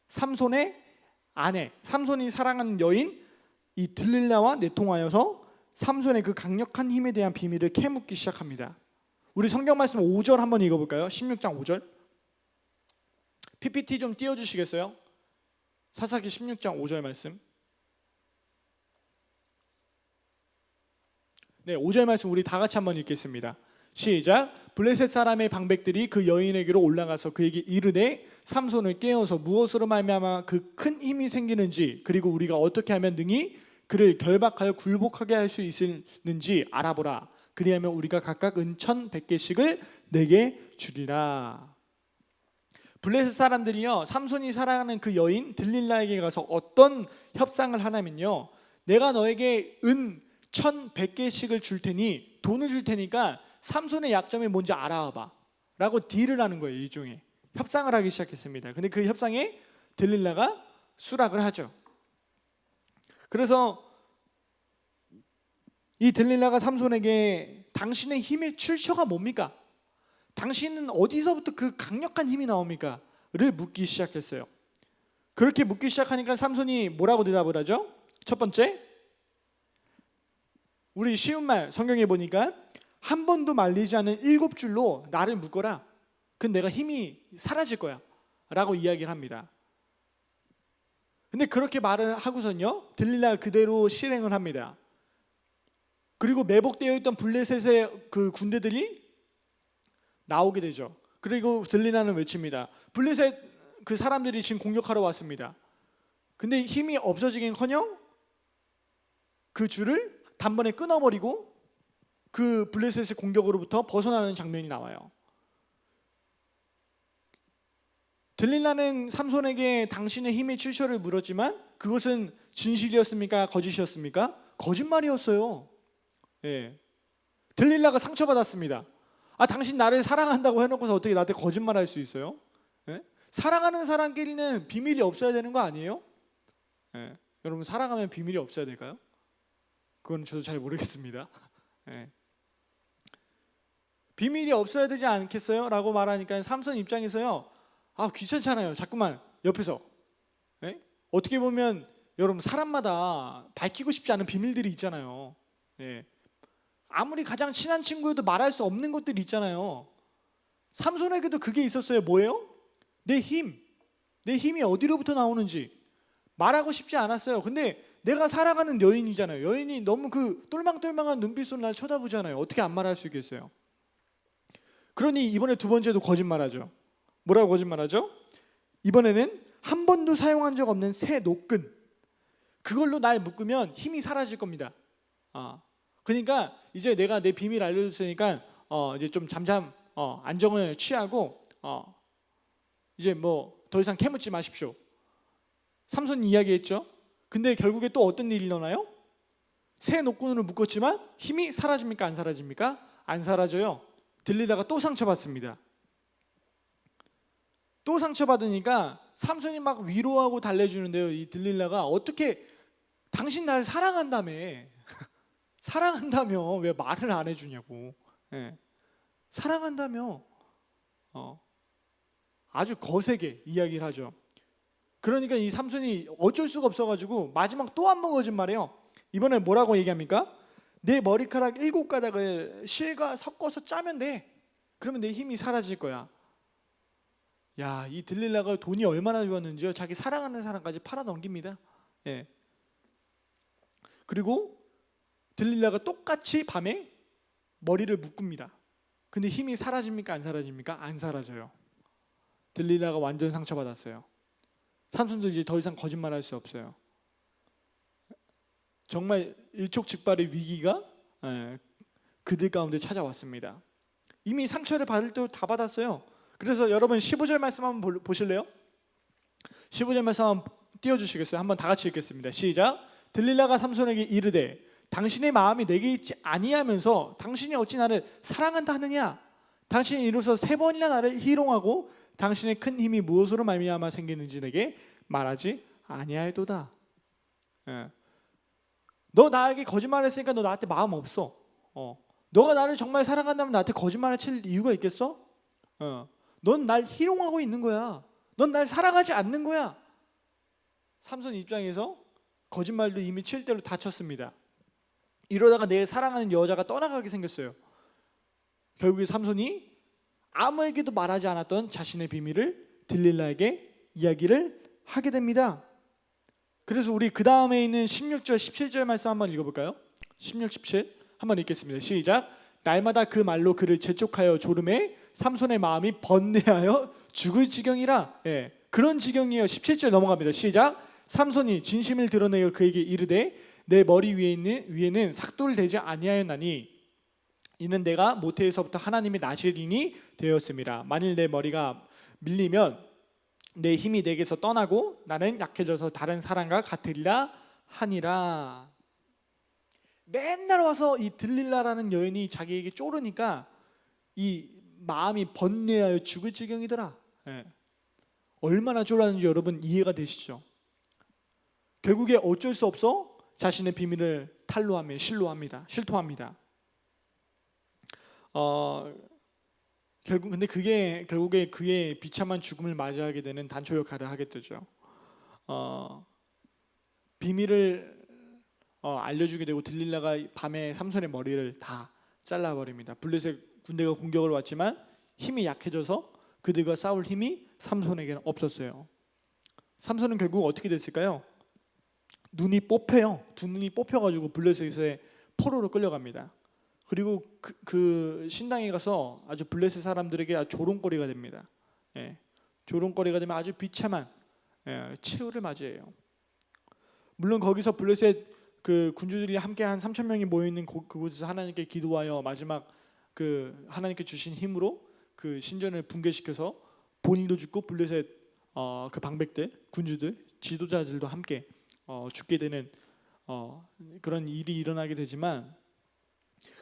삼손의 아내, 삼손이 사랑하는 여인 이 들릴라와 내통하여서 삼손의 그 강력한 힘에 대한 비밀을 캐묻기 시작합니다. 우리 성경 말씀 5절 한번 읽어볼까요? 16장 5절. PPT 좀 띄워주시겠어요? 사사기 16장 5절 말씀. 네, 5절 말씀 우리 다 같이 한번 읽겠습니다. 시작. 블레셋 사람의 방백들이 그 여인에게로 올라가서 그에게 이르되 삼손을 깨어서 무엇으로 말미암아 그 큰 힘이 생기는지, 그리고 우리가 어떻게 하면 능히 그를 결박하여 굴복하게 할 수 있는지 알아보라. 그리하면 우리가 각각 은 1100개씩을 내게 주리라. 블레셋 사람들이요, 삼손이 사랑하는 그 여인 들릴라에게 가서 어떤 협상을 하냐면요, 내가 너에게 은 1100개씩을 줄 테니, 돈을 줄 테니까 삼손의 약점이 뭔지 알아와봐 라고 딜을 하는 거예요. 일종의 협상을 하기 시작했습니다. 근데 그 협상에 들릴라가 수락을 하죠. 그래서 이 들릴라가 삼손에게 당신의 힘의 출처가 뭡니까? 당신은 어디서부터 그 강력한 힘이 나옵니까? 를 묻기 시작했어요. 그렇게 묻기 시작하니까 삼손이 뭐라고 대답을 하죠? 첫 번째, 우리 쉬운 말 성경에 보니까 한 번도 말리지 않은 7줄로 나를 묶어라. 그럼 내가 힘이 사라질 거야 라고 이야기를 합니다. 근데 그렇게 말을 하고선요, 들릴라가 그대로 실행을 합니다. 그리고 매복되어 있던 블레셋의 그 군대들이 나오게 되죠. 그리고 들릴라는 외칩니다. 블레셋 그 사람들이 지금 공격하러 왔습니다. 근데 힘이 없어지긴커녕 그 줄을 단번에 끊어버리고 그 블레셋의 공격으로부터 벗어나는 장면이 나와요. 들릴라는 삼손에게 당신의 힘의 출처를 물었지만 그것은 진실이었습니까? 거짓이었습니까? 거짓말이었어요. 예. 들릴라가 상처받았습니다. 당신 나를 사랑한다고 해놓고서 어떻게 나한테 거짓말할 수 있어요? 예? 사랑하는 사람끼리는 비밀이 없어야 되는 거 아니에요? 예. 여러분, 사랑하면 비밀이 없어야 될까요? 그건 저도 잘 모르겠습니다. 예. 비밀이 없어야 되지 않겠어요? 라고 말하니까 삼손 입장에서요, 귀찮잖아요. 자꾸만 옆에서. 예? 어떻게 보면 여러분, 사람마다 밝히고 싶지 않은 비밀들이 있잖아요. 예. 아무리 가장 친한 친구여도 말할 수 없는 것들이 있잖아요. 삼손에게도 그게 있었어요. 뭐예요? 내 힘이 어디로부터 나오는지 말하고 싶지 않았어요. 근데 내가 살아가는 여인이잖아요. 여인이 너무 그 똘망똘망한 눈빛으로 날 쳐다보잖아요. 어떻게 안 말할 수 있겠어요? 그러니 이번에 두 번째도 거짓말하죠. 뭐라고 거짓말하죠? 이번에는 한 번도 사용한 적 없는 새 노끈, 그걸로 날 묶으면 힘이 사라질 겁니다. 그러니까 이제 내가 내 비밀 알려줬으니까 이제 좀 잠잠 안정을 취하고 이제 뭐 더 이상 캐묻지 마십시오. 삼손이 이야기했죠. 근데 결국에 또 어떤 일이 일어나요? 새 노끈으로 묶었지만 힘이 사라집니까? 안 사라집니까? 안 사라져요. 들리다가 또 상처받습니다. 또 상처받으니까 삼손이 막 위로하고 달래주는데요. 이 들릴라가 어떻게, 당신 날 사랑한다며 사랑한다며 왜 말을 안 해주냐고. 예. 사랑한다며 아주 거세게 이야기를 하죠. 그러니까 이 삼손이 어쩔 수가 없어가지고 마지막 또 한 번 거짓말해요. 이번에 뭐라고 얘기합니까? 내 머리카락 7가닥을 실과 섞어서 짜면 돼. 그러면 내 힘이 사라질 거야. 야, 이 들릴라가 돈이 얼마나 좋았는지요. 자기 사랑하는 사람까지 팔아 넘깁니다. 예. 그리고 들릴라가 똑같이 밤에 머리를 묶습니다. 근데 힘이 사라집니까? 안 사라집니까? 안 사라져요. 들릴라가 완전 상처받았어요. 삼손도 이제 더 이상 거짓말할 수 없어요. 정말 일촉즉발의 위기가 그들 가운데 찾아왔습니다. 이미 상처를 받을 때 다 받았어요. 그래서 여러분 15절 말씀 한번 보실래요? 15절 말씀 한번 띄워주시겠어요? 한번 다 같이 읽겠습니다. 시작. 들릴라가 삼손에게 이르되 당신의 마음이 내게 있지 아니하면서 당신이 어찌 나를 사랑한다 하느냐? 당신이 이로써 3번이나 나를 희롱하고 당신의 큰 힘이 무엇으로 말미암아 생기는지 내게 말하지 아니하였도다. 예. 너 나에게 거짓말했으니까 너 나한테 마음 없어. 너가 나를 정말 사랑한다면 나한테 거짓말을 칠 이유가 있겠어? 넌 날 희롱하고 있는 거야. 넌 날 사랑하지 않는 거야. 삼손 입장에서 거짓말도 이미 칠 대로 다쳤습니다. 이러다가 내 사랑하는 여자가 떠나가게 생겼어요. 결국에 삼손이 아무에게도 말하지 않았던 자신의 비밀을 들릴라에게 이야기를 하게 됩니다. 그래서 우리 그 다음에 있는 16절 17절 말씀 한번 읽어볼까요? 16, 17 한번 읽겠습니다. 시작. 날마다 그 말로 그를 재촉하여 졸음에 삼손의 마음이 번뇌하여 죽을 지경이라. 예, 그런 지경이에요. 17절 넘어갑니다. 시작. 삼손이 진심을 드러내어 그에게 이르되 내 머리 위에는 삭도를 대지 아니하였나니 이는 내가 모태에서부터 하나님의 나실인이 되었습니다. 만일 내 머리가 밀리면 내 힘이 내게서 떠나고 나는 약해져서 다른 사람과 같으리라 하니라. 맨날 와서 이 들릴라라는 여인이 자기에게 쪼르니까 이 마음이 번뇌하여 죽을 지경이더라. 예. 얼마나 쫄았는지 여러분 이해가 되시죠? 결국에 어쩔 수 없어 자신의 비밀을 실토합니다. 근데 그게 결국에 그의 비참한 죽음을 맞이하게 되는 단초 역할을 하게 되죠. 비밀을 알려주게 되고 들릴라가 밤에 삼손의 머리를 다 잘라버립니다. 블레셋 군대가 공격을 왔지만 힘이 약해져서 그들과 싸울 힘이 삼손에게는 없었어요. 삼손은 결국 어떻게 됐을까요? 눈이 뽑혀요. 두 눈이 뽑혀가지고 블레셋의 포로로 끌려갑니다. 그리고 그 신당에 가서 아주 블레셋 사람들에게 아주 조롱거리가 됩니다. 예, 조롱거리가 되면 아주 비참한 최후를 맞이해요. 물론 거기서 블레셋 그 군주들이 함께 한 3,000명이 모여 있는 그곳에서 하나님께 기도하여 마지막 그 하나님께 주신 힘으로 그 신전을 붕괴시켜서 본인도 죽고 블레셋 그 방백들, 군주들, 지도자들도 함께 죽게 되는 그런 일이 일어나게 되지만,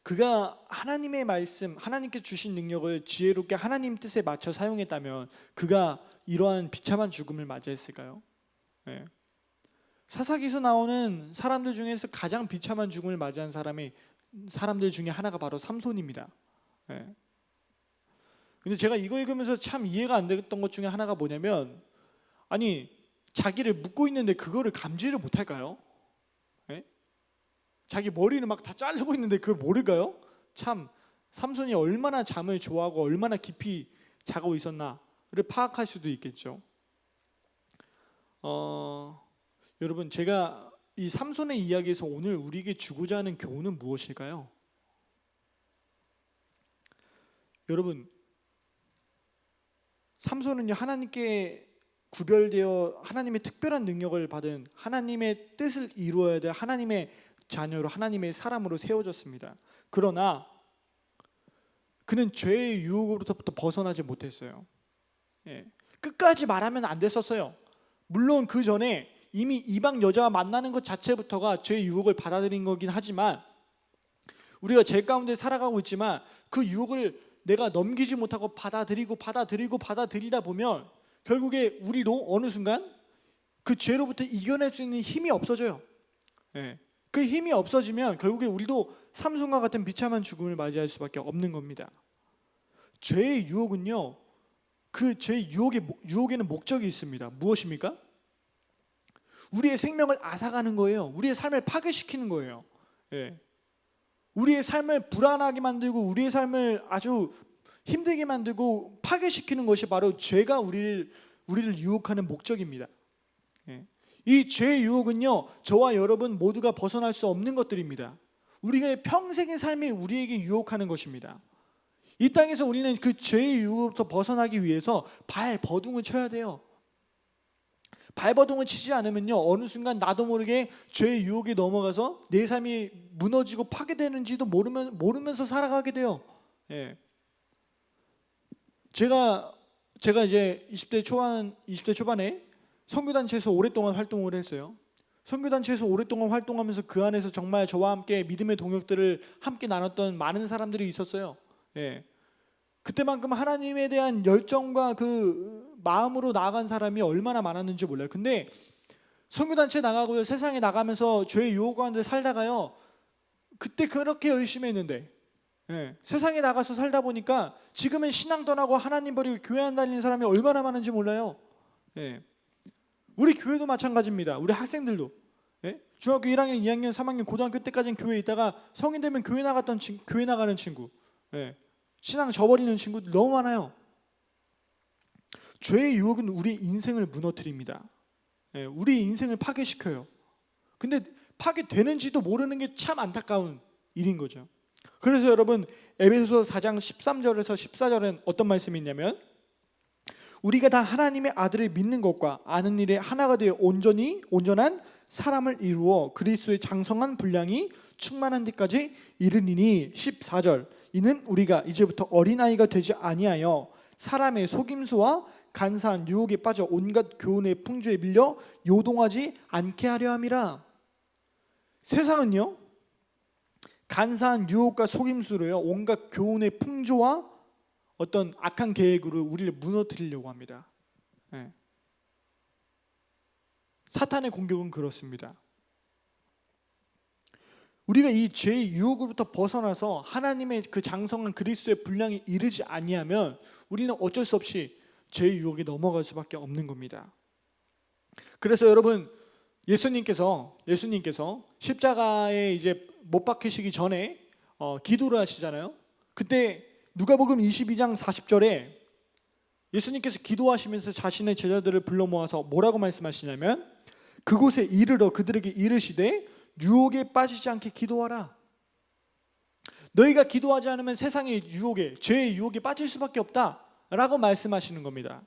그가 하나님의 말씀, 하나님께 주신 능력을 지혜롭게 하나님 뜻에 맞춰 사용했다면 그가 이러한 비참한 죽음을 맞이했을까요? 네. 사사기서 나오는 사람들 중에서 가장 비참한 죽음을 맞이한 사람들 중에 하나가 바로 삼손입니다. 네. 근데 제가 이거 읽으면서 참 이해가 안 됐던 것 중에 하나가 뭐냐면, 아니 자기를 묶고 있는데 그거를 감지를 못할까요? 네? 자기 머리는 막 다 자르고 있는데 그걸 모를까요? 참 삼손이 얼마나 잠을 좋아하고 얼마나 깊이 자고 있었나를 파악할 수도 있겠죠. 여러분, 제가 이 삼손의 이야기에서 오늘 우리에게 주고자 하는 교훈은 무엇일까요? 여러분, 삼손은요, 하나님께 구별되어 하나님의 특별한 능력을 받은 하나님의 뜻을 이루어야 될 하나님의 자녀로, 하나님의 사람으로 세워졌습니다. 그러나 그는 죄의 유혹으로부터 벗어나지 못했어요. 끝까지 말하면 안 됐었어요. 물론 그 전에 이미 이방 여자와 만나는 것 자체부터가 죄의 유혹을 받아들인 거긴 하지만, 우리가 죄 가운데 살아가고 있지만 그 유혹을 내가 넘기지 못하고 받아들이다 보면 결국에 우리도 어느 순간 그 죄로부터 이겨낼 수 있는 힘이 없어져요. 그 힘이 없어지면 결국에 우리도 삼손과 같은 비참한 죽음을 맞이할 수밖에 없는 겁니다. 죄의 유혹은요, 그 죄의 유혹에는 목적이 있습니다. 무엇입니까? 우리의 생명을 앗아가는 거예요. 우리의 삶을 파괴시키는 거예요. 우리의 삶을 불안하게 만들고 우리의 삶을 아주 힘들게 만들고 파괴시키는 것이 바로 죄가 우리를 유혹하는 목적입니다. 이 죄의 유혹은요, 저와 여러분 모두가 벗어날 수 없는 것들입니다. 우리가 평생의 삶이 우리에게 유혹하는 것입니다. 이 땅에서 우리는 그 죄의 유혹으로부터 벗어나기 위해서 발버둥을 쳐야 돼요. 발버둥을 치지 않으면요, 어느 순간 나도 모르게 죄의 유혹에 넘어가서 내 삶이 무너지고 파괴되는지도 모르면서 살아가게 돼요. 제가 이제 20대 초반에 선교단체에서 오랫동안 활동을 했어요. 선교단체에서 오랫동안 활동하면서 그 안에서 정말 저와 함께 믿음의 동역들을 함께 나눴던 많은 사람들이 있었어요. 그때만큼 하나님에 대한 열정과 그 마음으로 나아간 사람이 얼마나 많았는지 몰라요. 근데 선교단체 나가고요, 세상에 나가면서 죄의 유혹 가운데 살다가요, 그때 그렇게 열심히 했는데 세상에 나가서 살다 보니까 지금은 신앙 떠나고 하나님 버리고 교회 안 다니는 사람이 얼마나 많은지 몰라요. 우리 교회도 마찬가지입니다. 우리 학생들도 중학교 1학년, 2학년, 3학년, 고등학교 때까지는 교회에 있다가 성인 되면 교회 나가는 친구, 신앙 저버리는 친구들 너무 많아요. 죄의 유혹은 우리 인생을 무너뜨립니다. 우리 인생을 파괴시켜요. 근데 파괴되는지도 모르는 게 참 안타까운 일인 거죠. 그래서 여러분, 에베소서 4장 13절에서 14절은 어떤 말씀이 있냐면, 우리가 다 하나님의 아들을 믿는 것과 아는 일에 하나가 되어 온전한 사람을 이루어 그리스도의 장성한 분량이 충만한 데까지 이르니니. 14절, 이는 우리가 이제부터 어린아이가 되지 아니하여 사람의 속임수와 간사한 유혹에 빠져 온갖 교훈의 풍조에 밀려 요동하지 않게 하려 함이라. 세상은요, 간사한 유혹과 속임수로요, 온갖 교훈의 풍조와 어떤 악한 계획으로 우리를 무너뜨리려고 합니다. 사탄의 공격은 그렇습니다. 우리가 이 죄의 유혹으로부터 벗어나서 하나님의 그 장성한 그리스도의 분량에 이르지 아니하면 우리는 어쩔 수 없이 죄의 유혹에 넘어갈 수밖에 없는 겁니다. 그래서 여러분, 예수님께서 십자가에 이제 못 박히시기 전에 기도를 하시잖아요. 그때 누가복음 22장 40절에 예수님께서 기도하시면서 자신의 제자들을 불러 모아서 뭐라고 말씀하시냐면, 그곳에 이르러 그들에게 이르시되 유혹에 빠지지 않게 기도하라. 너희가 기도하지 않으면 세상의 유혹에, 죄의 유혹에 빠질 수밖에 없다라고 말씀하시는 겁니다.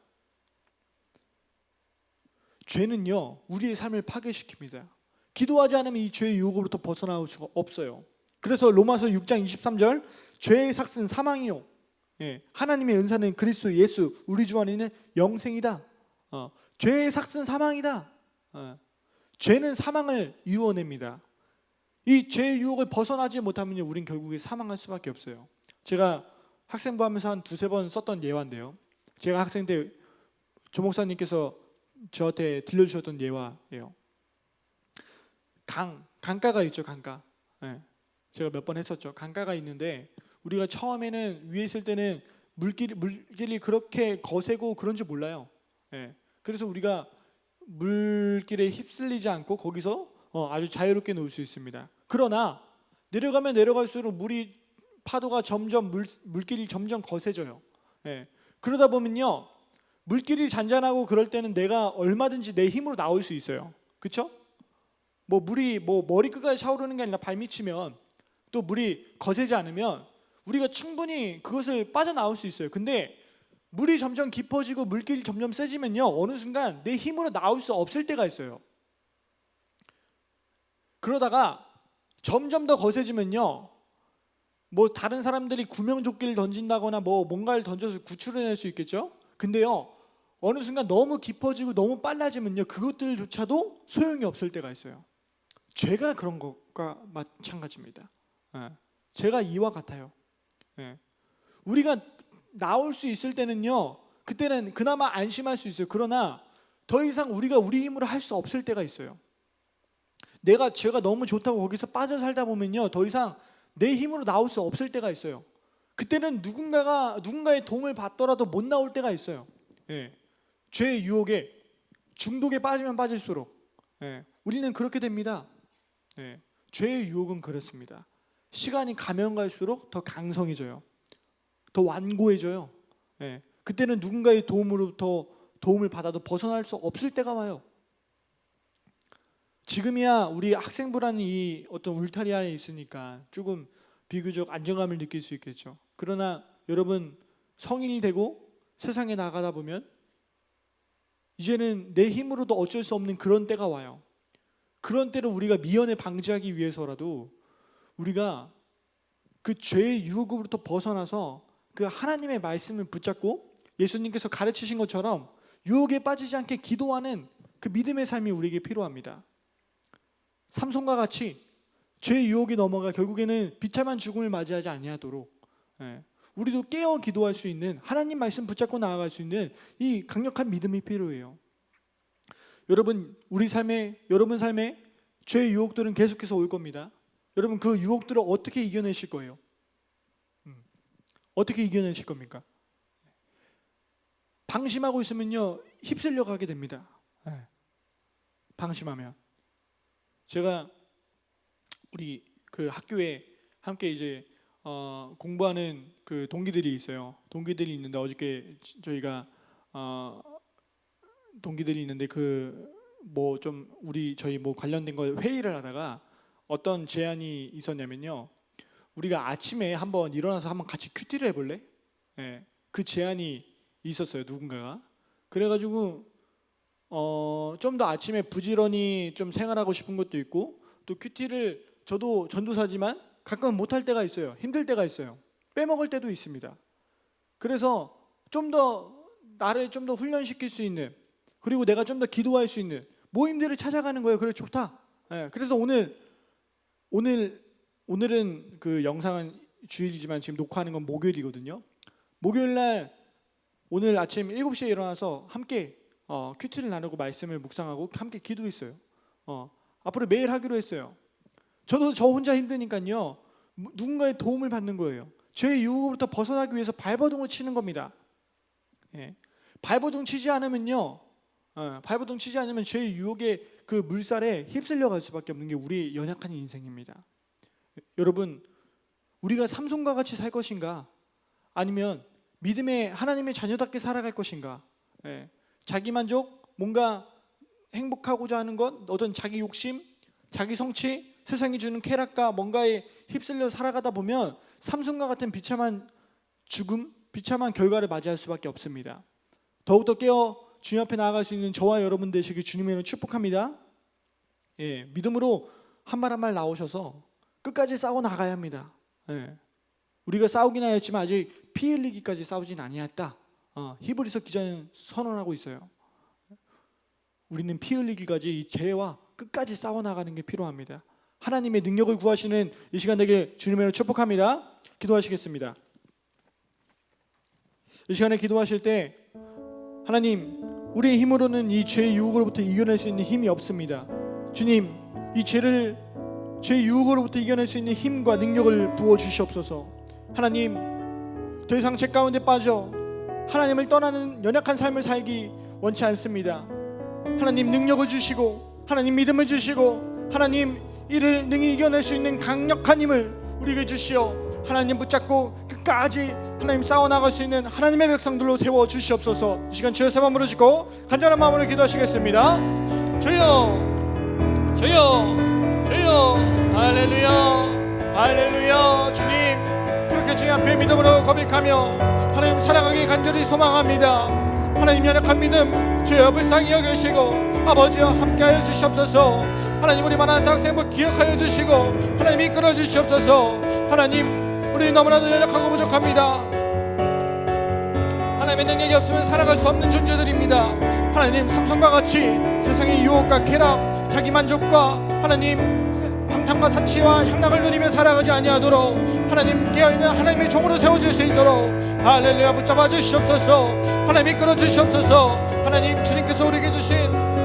죄는요, 우리의 삶을 파괴시킵니다. 기도하지 않으면 이 죄의 유혹으로부터 벗어나올 수가 없어요. 그래서 로마서 6장 23절, 죄의 삭은 사망이요, 하나님의 은사는 그리스도 예수 우리 주 안에 있는 영생이다 죄의 삭은 사망이다. 죄는 사망을 이루어냅니다. 이 죄의 유혹을 벗어나지 못하면 우린 결국에 사망할 수밖에 없어요. 제가 학생부 하면서 한 두세 번 썼던 예화인데요. 제가 학생 때 조 목사님께서 저한테 들려주셨던 예화예요. 강가가 있죠. 강가. 제가 몇 번 했었죠. 강가가 있는데 우리가 처음에는 위에 있을 때는 물길이 그렇게 거세고 그런 줄 몰라요. 그래서 우리가 물길에 휩쓸리지 않고 거기서 아주 자유롭게 놀 수 있습니다. 그러나 내려가면 내려갈수록 파도가 점점 물길이 점점 거세져요. 그러다 보면요, 물길이 잔잔하고 그럴 때는 내가 얼마든지 내 힘으로 나올 수 있어요. 그렇죠? 물이 머리끝까지 차오르는 게 아니라 발미치면 또 물이 거세지 않으면 우리가 충분히 그것을 빠져나올 수 있어요. 근데 물이 점점 깊어지고 물길이 점점 세지면요, 어느 순간 내 힘으로 나올 수 없을 때가 있어요. 그러다가 점점 더 거세지면요, 다른 사람들이 구명조끼를 던진다거나 뭔가를 던져서 구출해낼 수 있겠죠. 근데요, 어느 순간 너무 깊어지고 너무 빨라지면요, 그것들조차도 소용이 없을 때가 있어요. 죄가 그런 것과 마찬가지입니다. 죄가 이와 같아요. 우리가 나올 수 있을 때는요, 그때는 그나마 안심할 수 있어요. 그러나 더 이상 우리가 우리 힘으로 할 수 없을 때가 있어요. 죄가 너무 좋다고 거기서 빠져 살다 보면요, 더 이상 내 힘으로 나올 수 없을 때가 있어요. 그때는 누군가의 도움을 받더라도 못 나올 때가 있어요. 죄의 유혹에 중독에 빠지면 빠질수록 우리는 그렇게 됩니다. 죄의 유혹은 그렇습니다. 시간이 가면 갈수록 더 강성해져요. 더 완고해져요. 그때는 누군가의 도움을 받아도 벗어날 수 없을 때가 와요. 지금이야 우리 학생부라는 이 어떤 울타리 안에 있으니까 조금 비교적 안정감을 느낄 수 있겠죠. 그러나 여러분, 성인이 되고 세상에 나가다 보면 이제는 내 힘으로도 어쩔 수 없는 그런 때가 와요. 그런 때를 우리가 미연에 방지하기 위해서라도 우리가 그 죄의 유혹으로부터 벗어나서 그 하나님의 말씀을 붙잡고 예수님께서 가르치신 것처럼 유혹에 빠지지 않게 기도하는 그 믿음의 삶이 우리에게 필요합니다. 삼손과 같이 죄의 유혹에 넘어가 결국에는 비참한 죽음을 맞이하지 아니하도록 우리도 깨어 기도할 수 있는, 하나님 말씀 붙잡고 나아갈 수 있는 이 강력한 믿음이 필요해요. 여러분 삶에 죄의 유혹들은 계속해서 올 겁니다. 여러분, 그 유혹들을 어떻게 이겨내실 거예요? 어떻게 이겨내실 겁니까? 방심하고 있으면요, 휩쓸려 가게 됩니다. 방심하면. 제가 우리 그 학교에 함께 이제 공부하는 그 동기들이 있어요. 동기들이 있는데 어저께 저희가 동기들이 있는데 저희 관련된 거 회의를 하다가 어떤 제안이 있었냐면요, 우리가 아침에 한번 일어나서 한번 같이 큐티를 해볼래? 그 제안이 있었어요. 누군가가. 그래가지고 좀 더 아침에 부지런히 좀 생활하고 싶은 것도 있고, 또 큐티를 저도 전도사지만 가끔은 못할 때가 있어요. 힘들 때가 있어요. 빼먹을 때도 있습니다. 그래서 나를 좀 더 훈련시킬 수 있는, 그리고 내가 좀 더 기도할 수 있는 모임들을 찾아가는 거예요. 그래, 좋다. 그래서 오늘은 그 영상은 주일이지만 지금 녹화하는 건 목요일이거든요. 목요일날 오늘 아침 7시에 일어나서 함께 큐티를 나누고 말씀을 묵상하고 함께 기도했어요. 앞으로 매일 하기로 했어요. 저 혼자 힘드니까요, 누군가의 도움을 받는 거예요. 죄의 유혹으로부터 벗어나기 위해서 발버둥을 치는 겁니다. 발버둥 치지 않으면 죄의 유혹의 그 물살에 휩쓸려 갈 수밖에 없는 게 우리의 연약한 인생입니다. 여러분, 우리가 삼손과 같이 살 것인가, 아니면 믿음의 하나님의 자녀답게 살아갈 것인가? 자기 만족, 뭔가 행복하고자 하는 것, 어떤 자기 욕심, 자기 성취, 세상이 주는 쾌락과 뭔가에 휩쓸려 살아가다 보면 삼손과 같은 비참한 죽음, 비참한 결과를 맞이할 수밖에 없습니다. 더욱더 깨어 주님 앞에 나아갈 수 있는 저와 여러분 되시길 주님의 이름으로 축복합니다. 믿음으로 한 말 한 말 나오셔서 끝까지 싸워 나가야 합니다. 우리가 싸우긴 하였지만 아직 피 흘리기까지 싸우진 아니었다. 히브리서 기자는 선언하고 있어요. 우리는 피 흘리기까지 이 죄와 끝까지 싸워나가는 게 필요합니다. 하나님의 능력을 구하시는 이 시간 되길 주님으로 축복합니다. 기도하시겠습니다. 이 시간에 기도하실 때 하나님, 우리의 힘으로는 이 죄의 유혹으로부터 이겨낼 수 있는 힘이 없습니다. 주님, 이 죄의 유혹으로부터 이겨낼 수 있는 힘과 능력을 부어 주시옵소서. 하나님, 더 이상 죄 가운데 빠져 하나님을 떠나는 연약한 삶을 살기 원치 않습니다. 하나님, 능력을 주시고 하나님, 믿음을 주시고 하나님, 이를 능히 이겨낼 수 있는 강력한 힘을 우리에게 주시어 하나님 붙잡고 끝까지 하나님 싸워나갈 수 있는 하나님의 백성들로 세워주시옵소서. 이 시간 주여 세 번 부르시고 간절한 마음으로 기도하시겠습니다. 주여, 주여, 주여. 할렐루야, 할렐루야. 주님, 그렇게 주님 앞에 믿음으로 고백하며 하나님 살아가기 간절히 소망합니다. 하나님, 연약한 믿음 주여 불쌍히 여기시고 아버지여 함께하여 주시옵소서. 하나님, 우리 만한 학생부 기억하여 주시고 하나님 이끌어 주시옵소서. 하나님, 우리 너무나도 연약하고 부족합니다. 하나님의 능력이 없으면 살아갈 수 없는 존재들입니다. 하나님, 삼손과 같이 세상의 유혹과 쾌락, 자기 만족과 하나님 방탕과 사치와 향락을 누리며 살아가지 아니하도록 하나님 깨어있는 하나님의 종으로 세워질 수 있도록 할렐루야 붙잡아 주시옵소서. 하나님 이끌어 주시옵소서. 하나님, 주님께서 우리에게 주신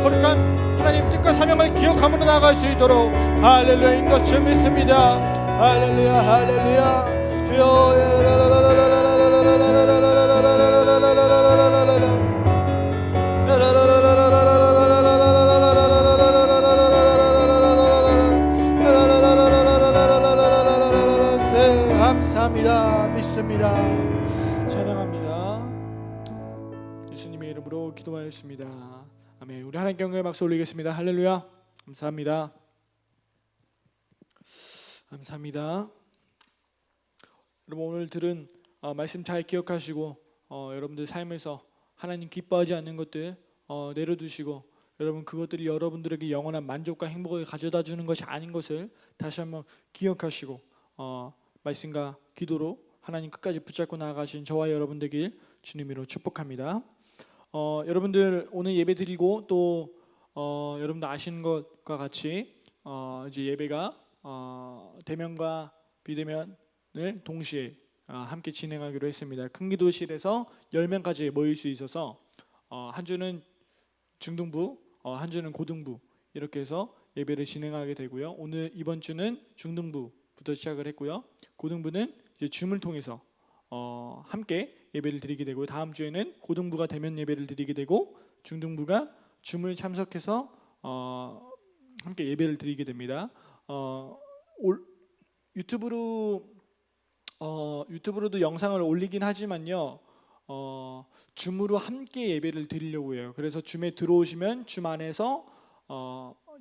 거룩한 하나님 뜻과 사명을 기억함으로 나아갈 수 있도록 할렐루야인 것을 믿습니다. 할렐루야, 할렐루야. 감사합니다. 믿습니다. 찬양합니다. 예수님의 이름으로 기도하였습니다. 아멘. 우리 하나님께 영광의 박수 올리겠습니다. 할렐루야. 감사합니다. 감사합니다. 여러분, 오늘 들은 말씀 잘 기억하시고 여러분들 삶에서 하나님 기뻐하지 않는 것들 내려두시고 여러분 그것들이 여러분들에게 영원한 만족과 행복을 가져다 주는 것이 아닌 것을 다시 한번 기억하시고 말씀과 기도로 하나님 끝까지 붙잡고 나아가신 저와 여러분 되길 주님으로 축복합니다. 여러분들 오늘 예배 드리고 또 여러분들 아시는 것과 같이 이제 예배가 대면과 비대면을 동시에 함께 진행하기로 했습니다. 큰 기도실에서 10명까지 모일 수 있어서 한 주는 중등부, 한 주는 고등부 이렇게 해서 예배를 진행하게 되고요. 오늘 이번 주는 중등부부터 시작을 했고요. 고등부는 이제 줌을 통해서 함께 예배를 드리게 되고 다음 주에는 고등부가 대면 예배를 드리게 되고 중등부가 줌을 참석해서 함께 예배를 드리게 됩니다. 유튜브로도 영상을 올리긴 하지만요. 줌으로 함께 예배를 드리려고 해요. 그래서 줌에 들어오시면 줌 안에서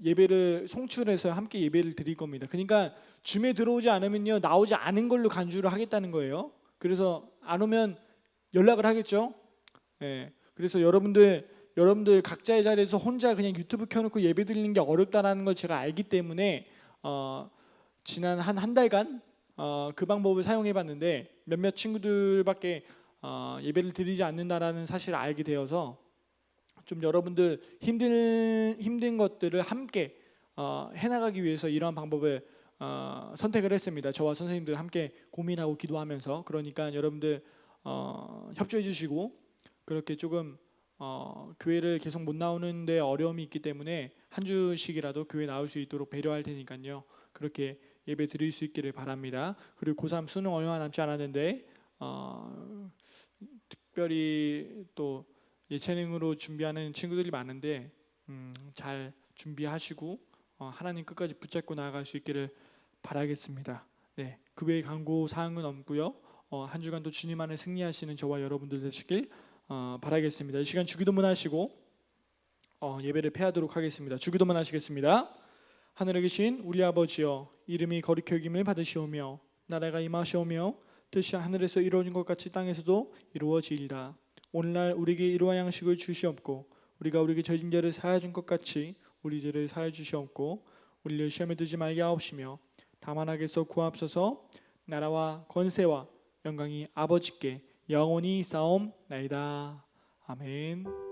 예배를 송출해서 함께 예배를 드릴 겁니다. 그러니까 줌에 들어오지 않으면요 나오지 않은 걸로 간주를 하겠다는 거예요. 그래서 안 오면 연락을 하겠죠. 예. 그래서 여러분들 각자의 자리에서 혼자 그냥 유튜브 켜놓고 예배 드리는 게 어렵다라는 걸 제가 알기 때문에 지난 한 달간 그 방법을 사용해봤는데 몇몇 친구들밖에 예배를 드리지 않는다라는 사실을 알게 되어서 좀 여러분들 힘든 것들을 함께 해나가기 위해서 이러한 방법을 선택을 했습니다. 저와 선생님들 함께 고민하고 기도하면서. 그러니까 여러분들 협조해 주시고 그렇게 조금 교회를 계속 못 나오는데 어려움이 있기 때문에 한 주씩이라도 교회 나올 수 있도록 배려할 테니까요. 그렇게 예배 드릴 수 있기를 바랍니다. 그리고 고3 수능 얼마 남지 않았는데 특별히 또 예체능으로 준비하는 친구들이 많은데 잘 준비하시고 하나님 끝까지 붙잡고 나아갈 수 있기를 바라겠습니다. 네, 그 외에 광고 사항은 없고요. 한 주간도 주님 안에 승리하시는 저와 여러분들 되시길 바라겠습니다. 이 시간 주기도문 하시고 예배를 폐하도록 하겠습니다. 주기도문 하시겠습니다. 하늘에 계신 우리 아버지여, 이름이 거룩히 여김을 받으시오며 나라가 임하시오며 뜻이 하늘에서 이루어진 것 같이 땅에서도 이루어지이다. 오늘날 우리에게 이러한 양식을 주시옵고 우리가 우리에게 저진 죄를 사하여 준 것 같이 우리 죄를 사하여 주시옵고 우리를 시험에 들지 말게 하옵시며 다만 악에서 구하옵소서. 나라와 권세와 영광이 아버지께 영원히 싸움나이다. 아멘.